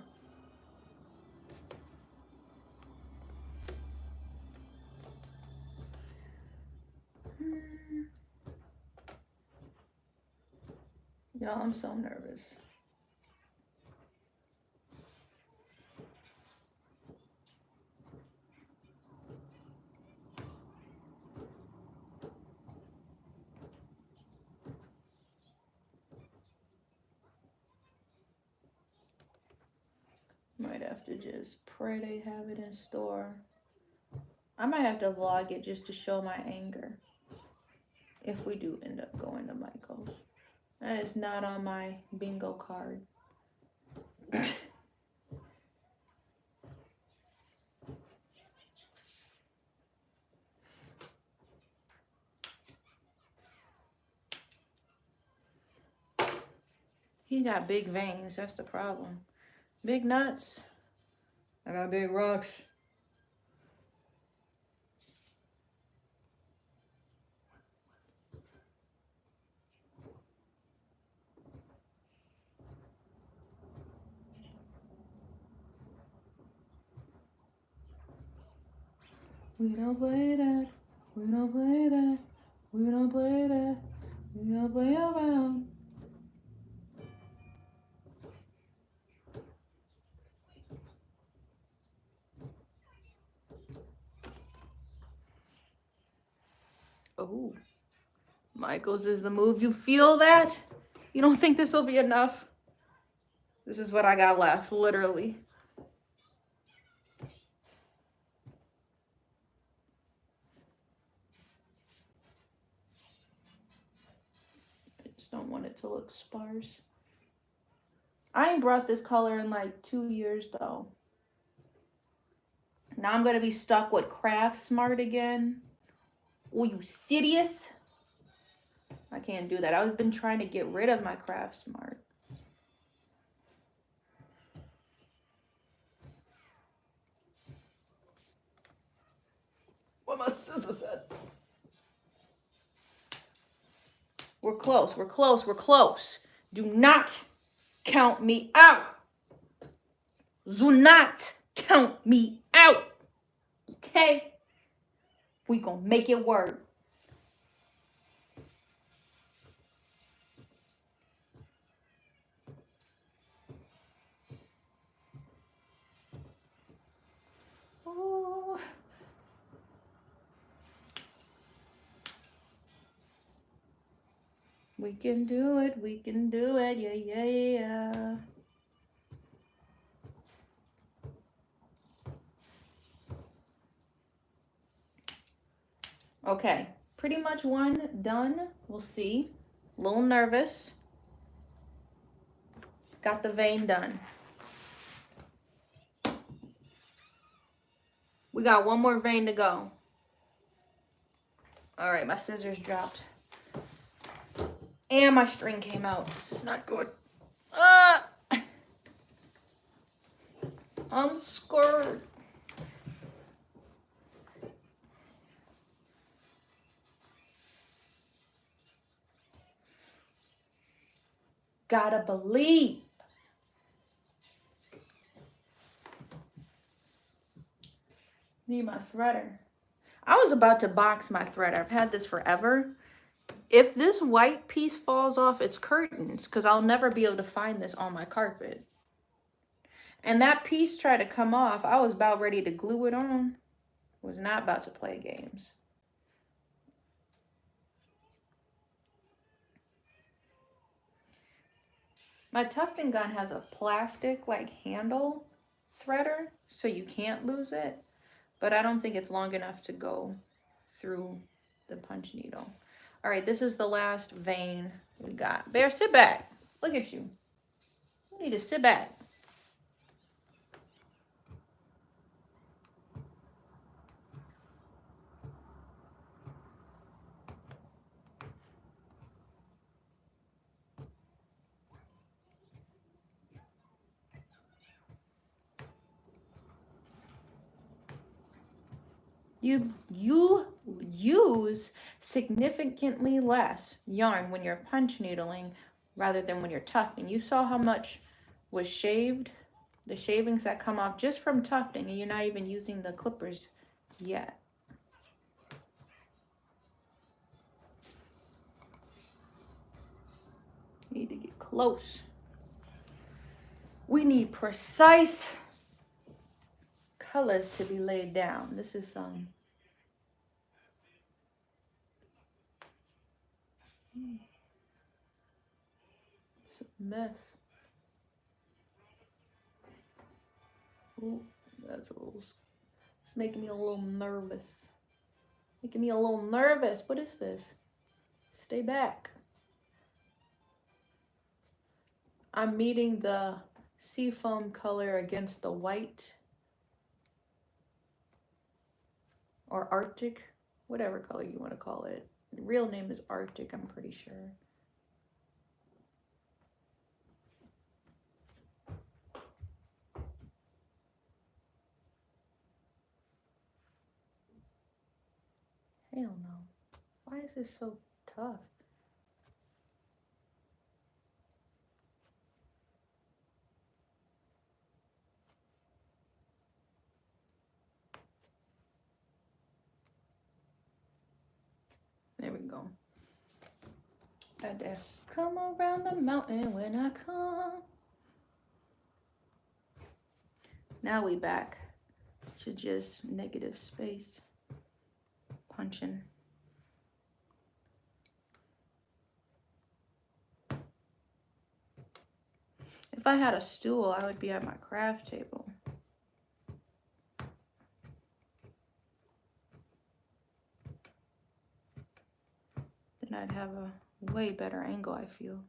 Y'all, I'm so nervous. Might have to just pray they have it in store. I might have to vlog it just to show my anger. If we do end up going to Michael's. That is not on my bingo card. He got big veins, that's the problem. Big nuts. I got big rocks. We don't play that. We don't play that. We don't play that. We don't play around. Oh, Michael's is the move. You feel that? You don't think this will be enough? This is what I got left, literally. I just don't want it to look sparse. I ain't brought this color in like 2 years though. Now I'm gonna be stuck with Craft Smart again. Oh, you serious? I can't do that. I've been trying to get rid of my Craft Smart. We're close. We're close. We're close. Do not count me out. Do not count me out. Okay? We gonna make it work. Oh. We can do it. We can do it. Yeah, yeah, yeah. Okay, pretty much one done. We'll see. A little nervous. Got the vein done. We got one more vein to go. All right, my scissors dropped. And my string came out. This is not good. I'm scared. Gotta believe. Need my threader. I was about to box my threader. I've had this forever. If this white piece falls off, it's curtains, because I'll never be able to find this on my carpet. And that piece tried to come off. I was about ready to glue it on. Was not about to play games. My tufting gun has a plastic like handle threader, so you can't lose it. But I don't think it's long enough to go through the punch needle. All right, this is the last vein we got. Bear, sit back. Look at you. You need to sit back. You use significantly less yarn when you're punch needling rather than when you're tufting. You saw how much was shaved, the shavings that come off just from tufting, and you're not even using the clippers yet. You need to get close. We need precise colors to be laid down. This is it's a mess. Ooh, that's a little, it's making me a little nervous. Making me a little nervous. What is this? Stay back. I'm meeting the seafoam color against the white or Arctic, whatever color you want to call it. The real name is Arctic, I'm pretty sure. Hell no. Why is this so tough? There we go. Right there. Come around the mountain when I come. Now we back to just negative space punching. If I had a stool, I would be at my craft table. Then I'd have a way better angle, I feel.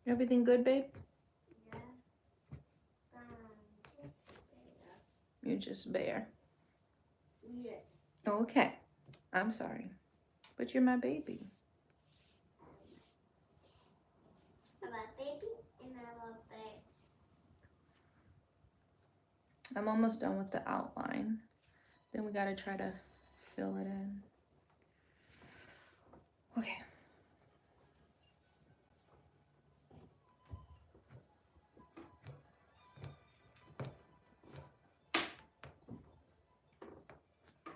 Everything good, babe? Yeah. You're just bare. Yes. Okay. I'm sorry. But you're my baby. I'm almost done with the outline. Then we gotta try to fill it in. Okay.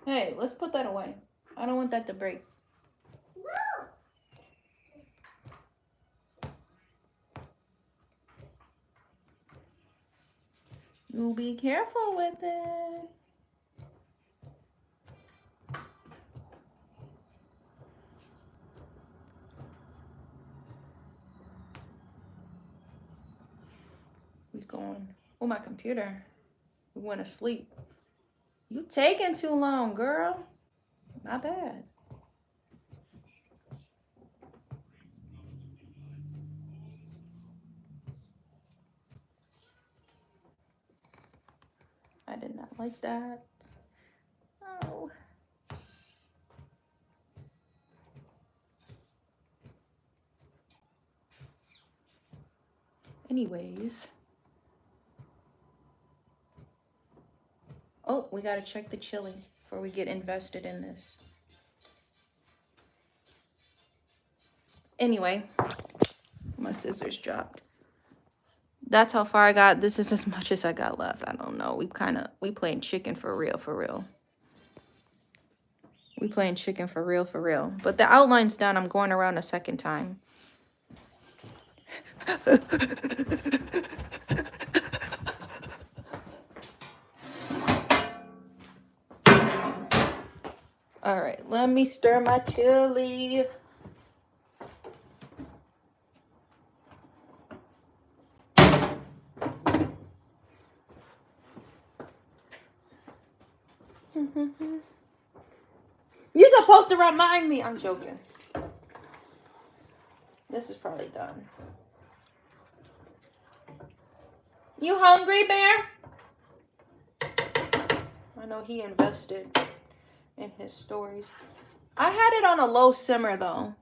Hey, let's put that away. I don't want that to break. You be careful with it. We going. Oh, my computer. We went to sleep. You taking too long, girl. Not bad. I did not like that. Oh. Anyways. Oh, we gotta check the chili before we get invested in this. Anyway, my scissors dropped. That's how far I got. This is as much as I got left. I don't know. We playing chicken for real, for real. We playing chicken for real, for real. But the outline's done. I'm going around a second time. All right, let me stir my chili. You're supposed to remind me. I'm joking. This is probably done. You hungry, Bear? I know he invested in his stories. I had it on a low simmer, though.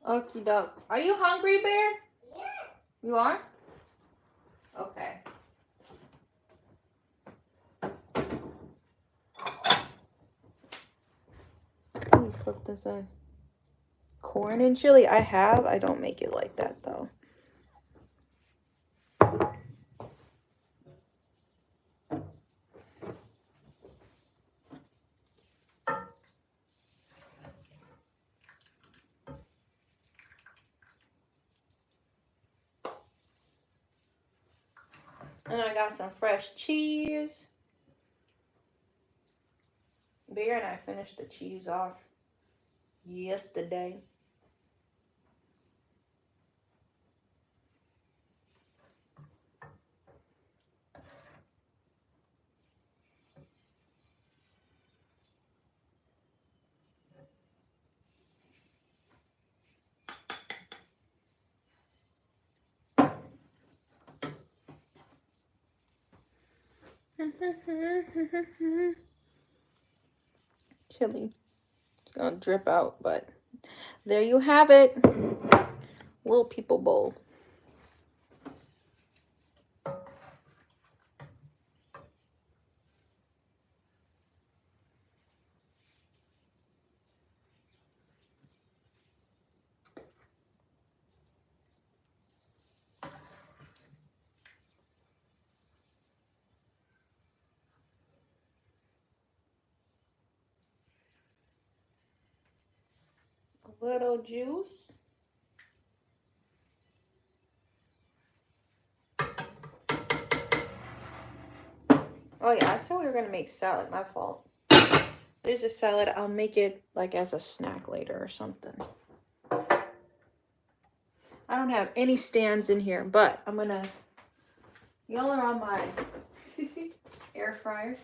Okie doke. Are you hungry, Bear? Yeah. You are? Okay. Ooh, flip this in. Corn and chili. I don't make it like that, though. And I got some fresh cheese. Bear and I finished the cheese off yesterday. Chili. It's gonna drip out, but there you have it. Little people bowl. A little juice. Oh yeah, I said we were gonna make salad. My fault. There's a salad. I'll make it like as a snack later or something. I don't have any stands in here, but I'm gonna, y'all are on my air fryer.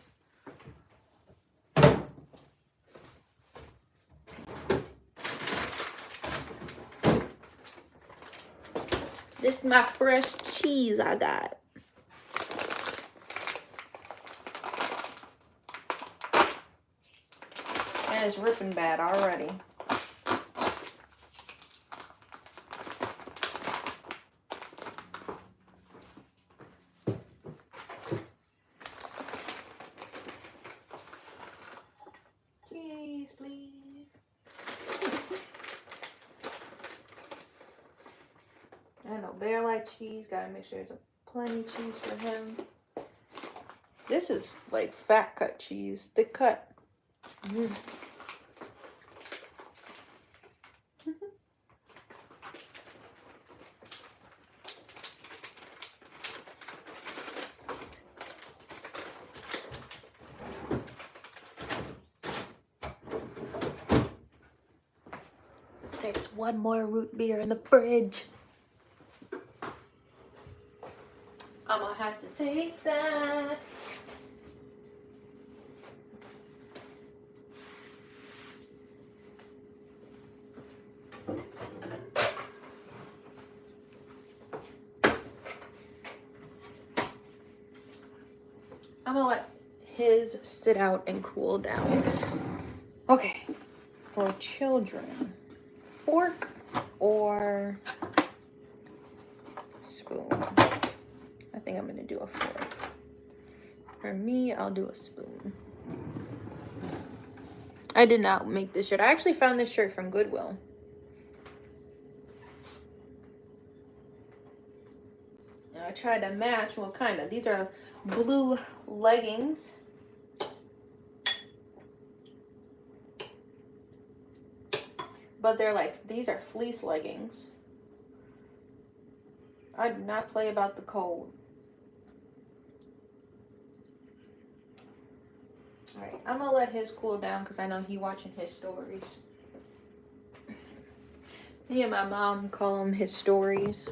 This is my fresh cheese I got. And it's ripping bad already. Cheese, please. I know Bear like cheese. Gotta make sure there's plenty of cheese for him. This is like fat cut cheese, thick cut. Mm. There's one more root beer in the fridge. I'm gonna have to take that. I'm gonna let his sit out and cool down. Okay, for children, fork or spoon? I think I'm gonna do a fork. For me, I'll do a spoon. I did not make this shirt. I actually found this shirt from Goodwill. And I tried to match, well, kind of. These are blue leggings. But they're like, these are fleece leggings. I do not play about the cold. Alright, I'm gonna let his cool down because I know he watching his stories. Me and my mom call them his stories.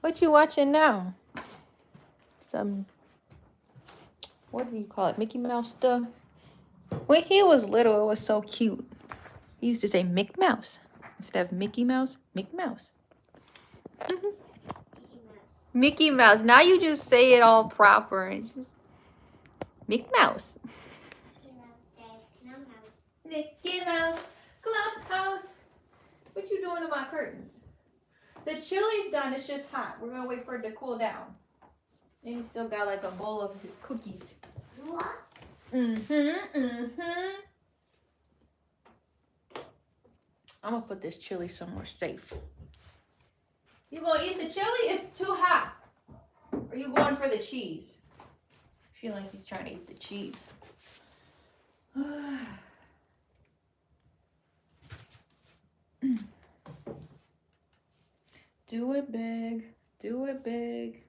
What you watching now? Some, what do you call it? Mickey Mouse stuff? When he was little, it was so cute. He used to say Mick Mouse instead of Mickey Mouse, Mick Mouse. Mickey Mouse. Now you just say it all proper and just Mickey Mouse. Mickey Mouse Clubhouse. What you doing to my curtains? The chili's done. It's just hot. We're gonna wait for it to cool down. And he still got like a bowl of his cookies. What? I'm gonna put this chili somewhere safe. You gonna eat the chili? It's too hot. Or are you going for the cheese? I feel like he's trying to eat the cheese. Do it big. Do it big.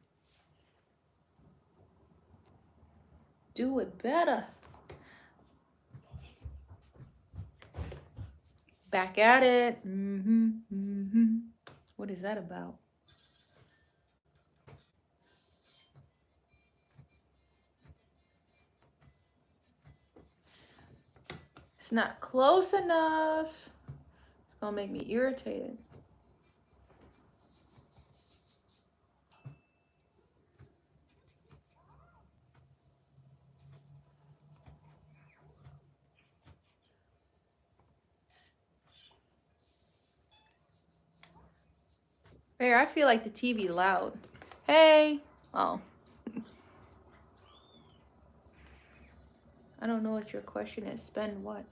Do it better. Back at it. What is that about? It's not close enough. It's gonna make me irritated. There, I feel like the TV loud. Hey. Oh. I don't know what your question is. Spend what?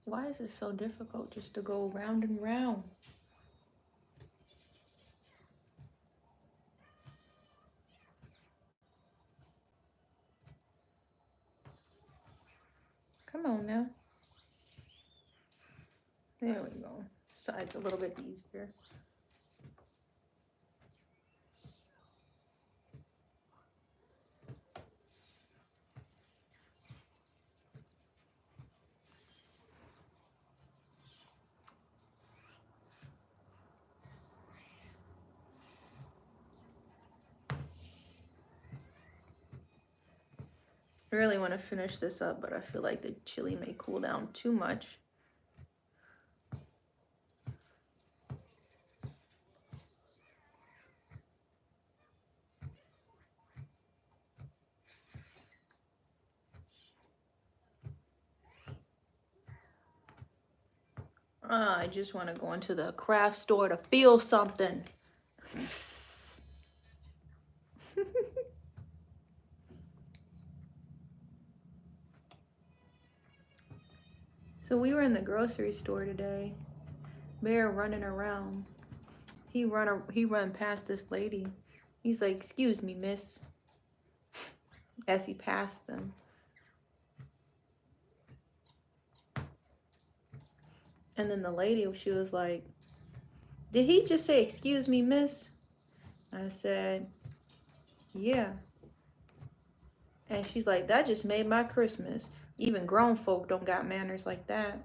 Why is it so difficult just to go round and round? Come on now. There we go. Side's a little bit easier. I really want to finish this up, but I feel like the chili may cool down too much. I just want to go into the craft store to feel something. So we were in the grocery store today. Bear running around. He run past this lady. He's like, "Excuse me, miss," as he passed them. And then the lady, she was like, "Did he just say, 'Excuse me, miss'?" I said, "Yeah." And she's like, "That just made my Christmas. Even grown folk don't got manners like that."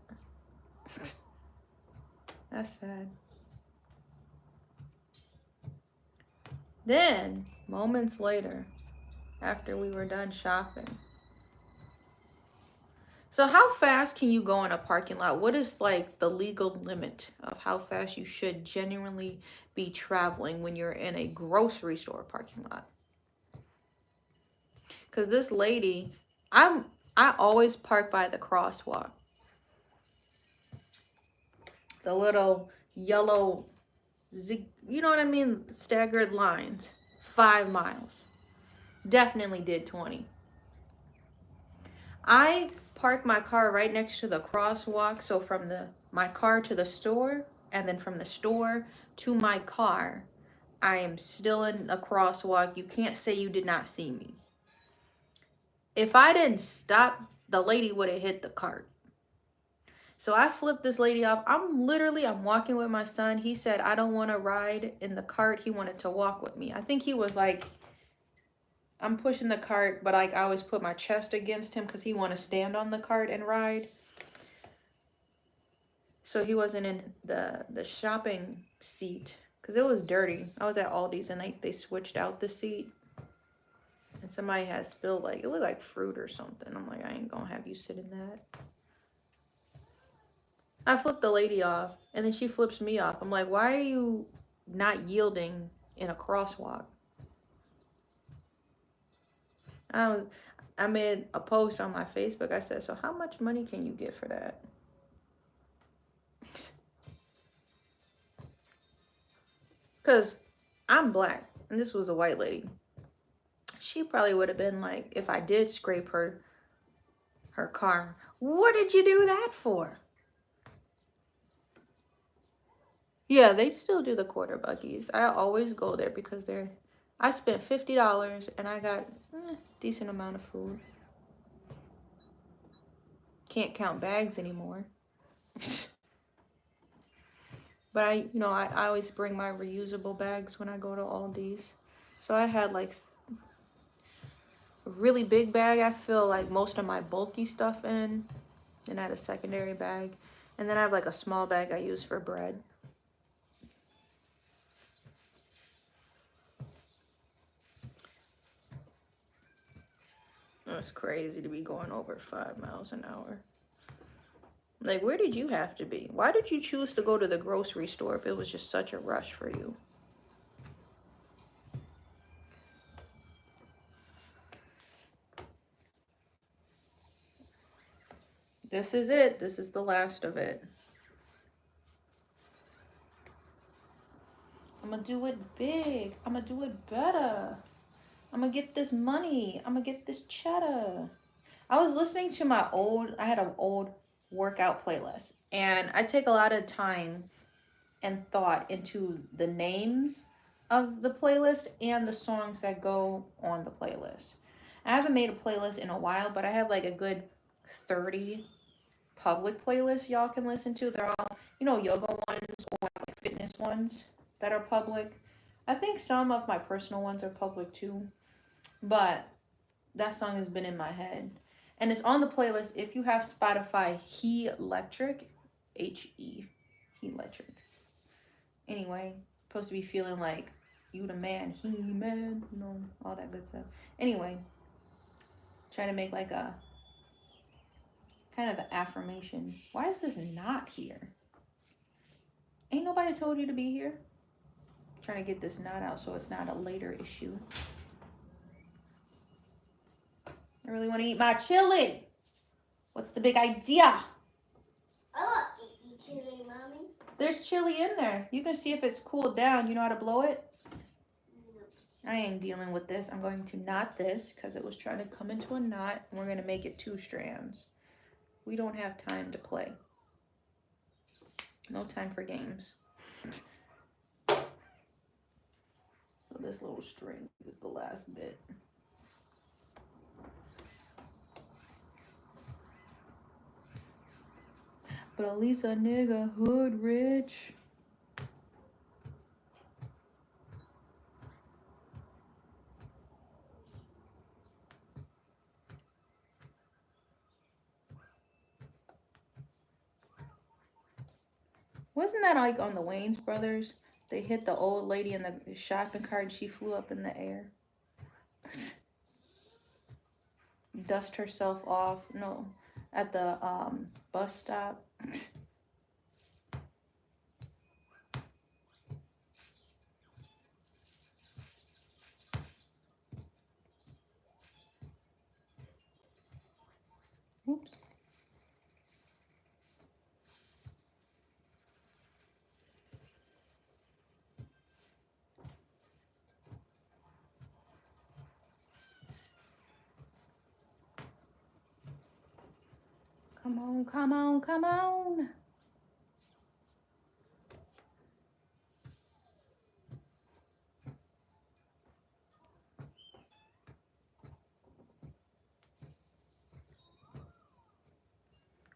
That's sad. Then, moments later, after we were done shopping. So how fast can you go in a parking lot? What is like the legal limit of how fast you should genuinely be traveling when you're in a grocery store parking lot? Because this lady, I always park by the crosswalk. The little yellow you know what I mean? Staggered lines. 5 miles. Definitely did 20. I park my car right next to the crosswalk. So from my car to the store, and then from the store to my car, I am still in a crosswalk. You can't say you did not see me. If I didn't stop, the lady would have hit the cart. So I flipped this lady off. I'm walking with my son. He said, "I don't want to ride in the cart." He wanted to walk with me. I think he was like, I'm pushing the cart, but like I always put my chest against him because he wanted to stand on the cart and ride. So he wasn't in the shopping seat because it was dirty. I was at Aldi's and they switched out the seat. And somebody had spilled, like, it looked like fruit or something. I'm like, I ain't gonna have you sit in that. I flipped the lady off, and then she flips me off. I'm like, why are you not yielding in a crosswalk? I made a post on my Facebook. I said, so how much money can you get for that? Because I'm black, and this was a white lady. She probably would have been like, if I did scrape her car, what did you do that for? Yeah, they still do the quarter buckies. I always go there because I spent $50 and I got decent amount of food. Can't count bags anymore. But I always bring my reusable bags when I go to Aldi's. So I had like a really big bag. I fill like most of my bulky stuff in. And I had a secondary bag. And then I have like a small bag I use for bread. It's crazy to be going over 5 miles an hour. Like, where did you have to be? Why did you choose to go to the grocery store if it was just such a rush for you? This is it. This is the last of it. I'm gonna do it big. I'm gonna do it better. I'm gonna get this money. I'm gonna get this cheddar. I was listening to I had an old workout playlist, and I take a lot of time and thought into the names of the playlist and the songs that go on the playlist. I haven't made a playlist in a while, but I have like a good 30 public playlists y'all can listen to. They're all, yoga ones or like fitness ones that are public. I think some of my personal ones are public too, but that song has been in my head. And it's on the playlist if you have Spotify, He Electric, He Electric. Anyway, supposed to be feeling like you the man, he man, all that good stuff. Anyway, trying to make like a kind of an affirmation. Why is this not here? Ain't nobody told you to be here. Trying to get this knot out so it's not a later issue. I really want to eat my chili. What's the big idea? I want to eat chili, Mommy. There's chili in there. You can see if it's cooled down. You know how to blow it? No. I ain't dealing with this. I'm going to knot this because it was trying to come into a knot. And we're going to make it 2 strands. We don't have time to play. No time for games. So this little string is the last bit. But at least a nigga hood rich. Wasn't that like on the Wayans Brothers? They hit the old lady in the shopping cart and she flew up in the air. Dust herself off. No, at the bus stop. Oops. Come on, come on, come on.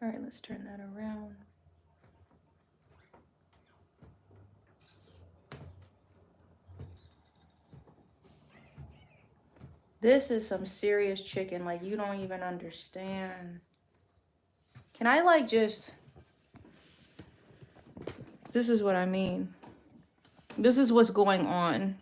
All right, let's turn that around. This is some serious chicken, like you don't even understand. Can I like just, this is what I mean. This is what's going on.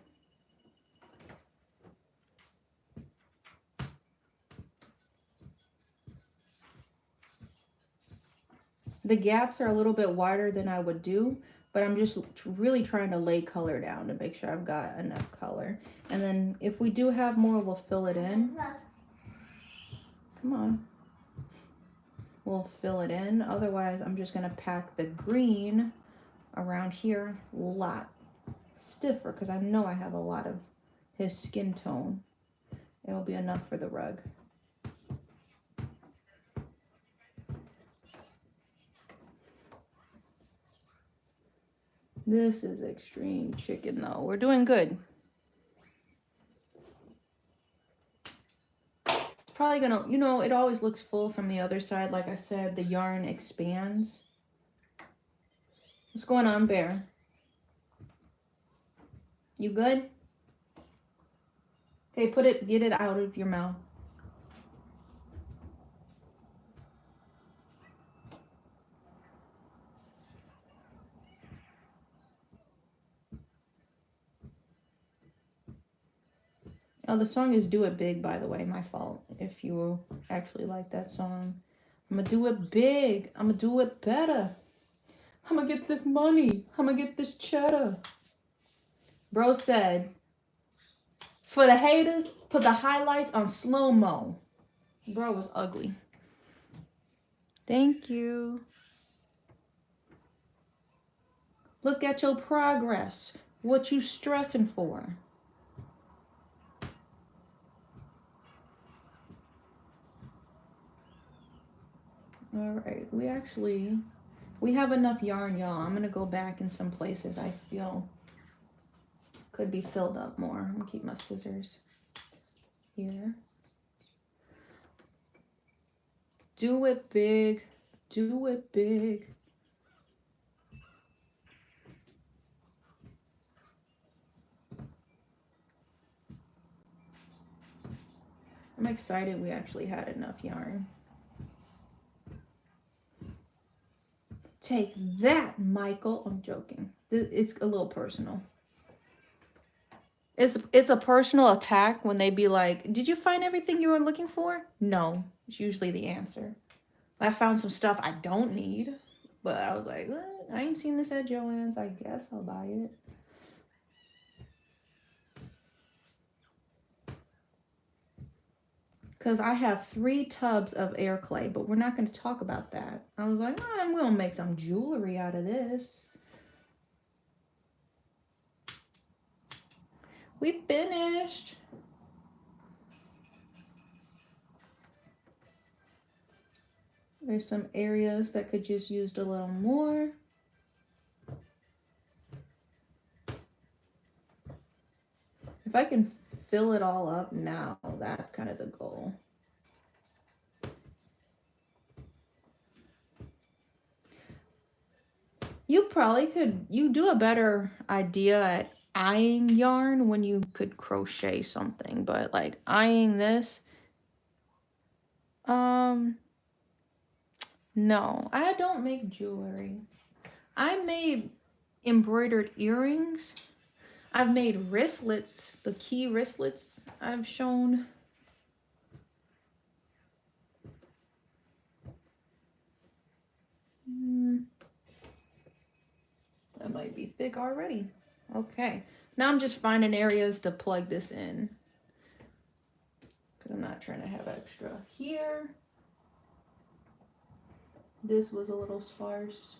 The gaps are a little bit wider than I would do, but I'm just really trying to lay color down to make sure I've got enough color. And then if we do have more, we'll fill it in. Come on. We'll fill it in. Otherwise, I'm just gonna pack the green around here a lot stiffer because I know I have a lot of his skin tone. It'll be enough for the rug. This is extreme chicken though. We're doing good. It's probably gonna, it always looks full from the other side. Like I said, the yarn expands. What's going on, Bear? You good? Okay, get it out of your mouth. Oh, the song is Do It Big, by the way. My fault if you actually like that song. I'm gonna do it big. I'm gonna do it better. I'm gonna get this money. I'm gonna get this cheddar. Bro said, for the haters, put the highlights on slow-mo. Bro was ugly. Thank you. Look at your progress. What you stressing for? All right, we have enough yarn, y'all. I'm gonna go back in some places I feel could be filled up more. I'm gonna keep my scissors here. Do it big. Do it big. I'm excited we actually had enough yarn. Take that, Michael. I'm joking. It's a little personal. It's a personal attack when they be like, did you find everything you were looking for? No. It's usually the answer. I found some stuff I don't need, but I was like, what? I ain't seen this at Joann's. I guess I'll buy it. Because I have 3 tubs of air clay, but we're not going to talk about that. I was like, oh, I'm going to make some jewelry out of this. We finished. There's some areas that could just use a little more. If I can fill it all up now, that's kind of the goal. You probably could, you do a better idea at eyeing yarn when you could crochet something, but like eyeing this, no, I don't make jewelry. I made embroidered earrings. I've made wristlets, the key wristlets I've shown. That might be thick already. Okay, now I'm just finding areas to plug this in, because I'm not trying to have extra here. This was a little sparse.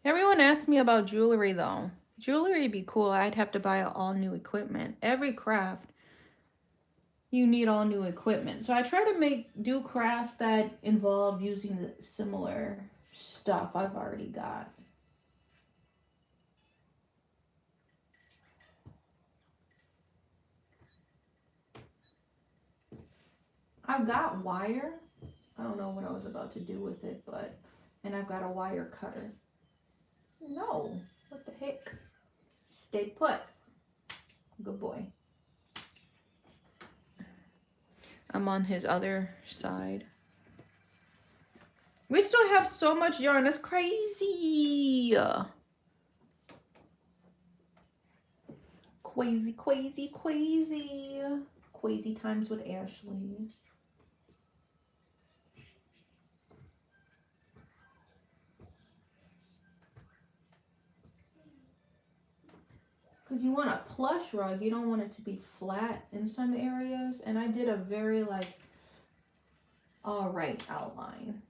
Everyone asks me about jewelry though. Jewelry would be cool. I'd have to buy all new equipment. Every craft, you need all new equipment. So I try to do crafts that involve using the similar stuff I've already got. I've got wire. I don't know what I was about to do with it, and I've got a wire cutter. No, what the heck? Stay put. Good boy. I'm on his other side. We still have so much yarn. That's crazy. Crazy, crazy, crazy. Crazy times with Ashlee. Because you want a plush rug, you don't want it to be flat in some areas. And I did a very all right outline.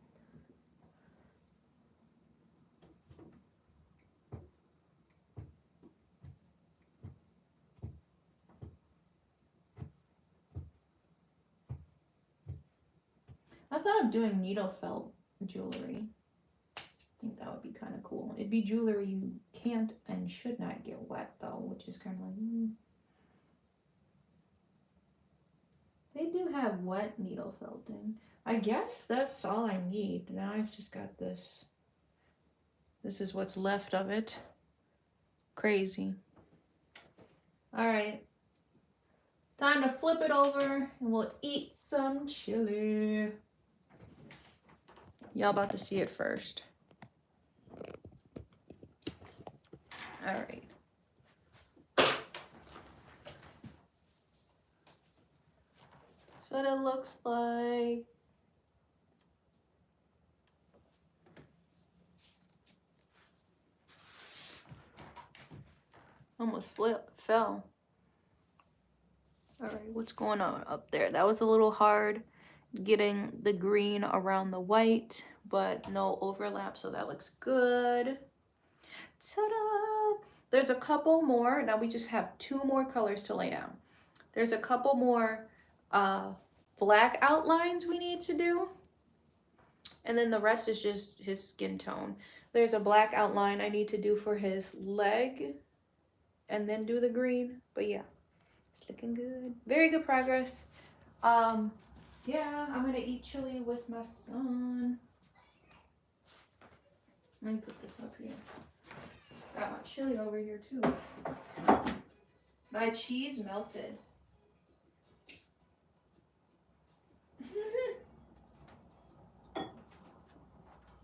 I thought of doing needle felt jewelry. I think that would be kind of cool. It'd be jewelry you can't and should not get wet though, which is kind of like, They do have wet needle felting. I guess that's all I need. Now I've just got this. This is what's left of it. Crazy. All right. Time to flip it over and we'll eat some chili. Y'all about to see it first. All right. So what it looks like. Almost fell. All right, what's going on up there? That was a little hard getting the green around the white, but no overlap, so that looks good. Ta-da! There's a couple more. Now we just have 2 more colors to lay down. There's a couple more black outlines we need to do. And then the rest is just his skin tone. There's a black outline I need to do for his leg and then do the green. But yeah, it's looking good. Very good progress. Yeah, I'm gonna eat chili with my son. Let me put this up here. Got my chili over here too. My cheese melted.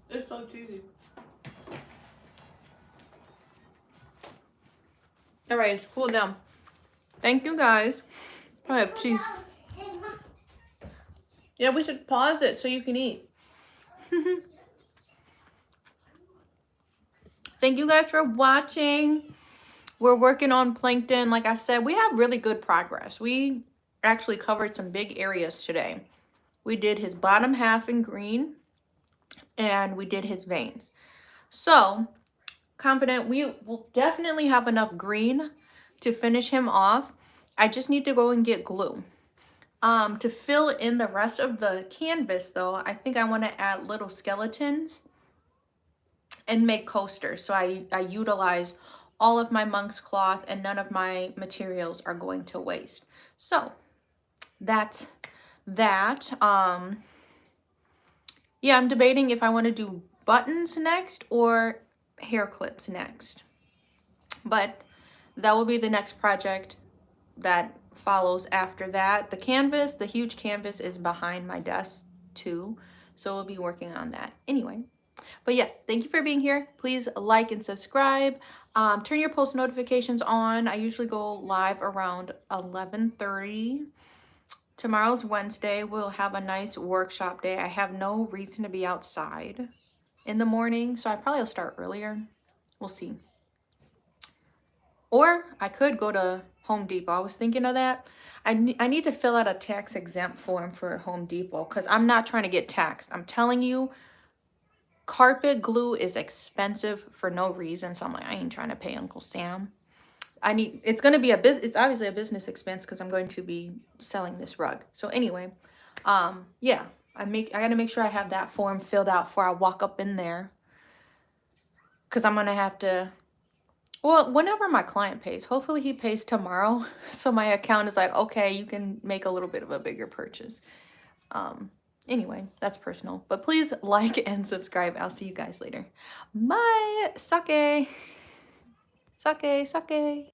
It's so cheesy. All right, it's cooled down. Thank you guys. I have cheese. Yeah, we should pause it so you can eat. Thank you guys for watching. We're working on plankton. Like I said, we have really good progress. We actually covered some big areas today. We did his bottom half in green and we did his veins. So, confident we will definitely have enough green to finish him off. I just need to go and get glue. To fill in the rest of the canvas though, I think I want to add little skeletons and make coasters. So I utilize all of my monk's cloth and none of my materials are going to waste. So that's that. Yeah, I'm debating if I want to do buttons next or hair clips next. But that will be the next project that follows after that. The canvas, the huge canvas is behind my desk too. So we'll be working on that anyway. But yes, thank you for being here. Please like and subscribe. Turn your post notifications on. I usually go live around 11:30. Tomorrow's Wednesday. We'll have a nice workshop day. I have no reason to be outside in the morning, so I probably will start earlier. We'll see. Or I could go to Home Depot. I was thinking of that. I need to fill out a tax exempt form for Home Depot because I'm not trying to get taxed. I'm telling you, carpet glue is expensive for no reason. So I'm like, I ain't trying to pay Uncle Sam. It's going to be it's obviously a business expense because I'm going to be selling this rug. So anyway, yeah, I got to make sure I have that form filled out before I walk up in there. Because I'm going to have to, well, whenever my client pays, hopefully he pays tomorrow. So my account is like, okay, you can make a little bit of a bigger purchase. Anyway, that's personal. But please like and subscribe. I'll see you guys later. Bye. Sake. Sake, sake.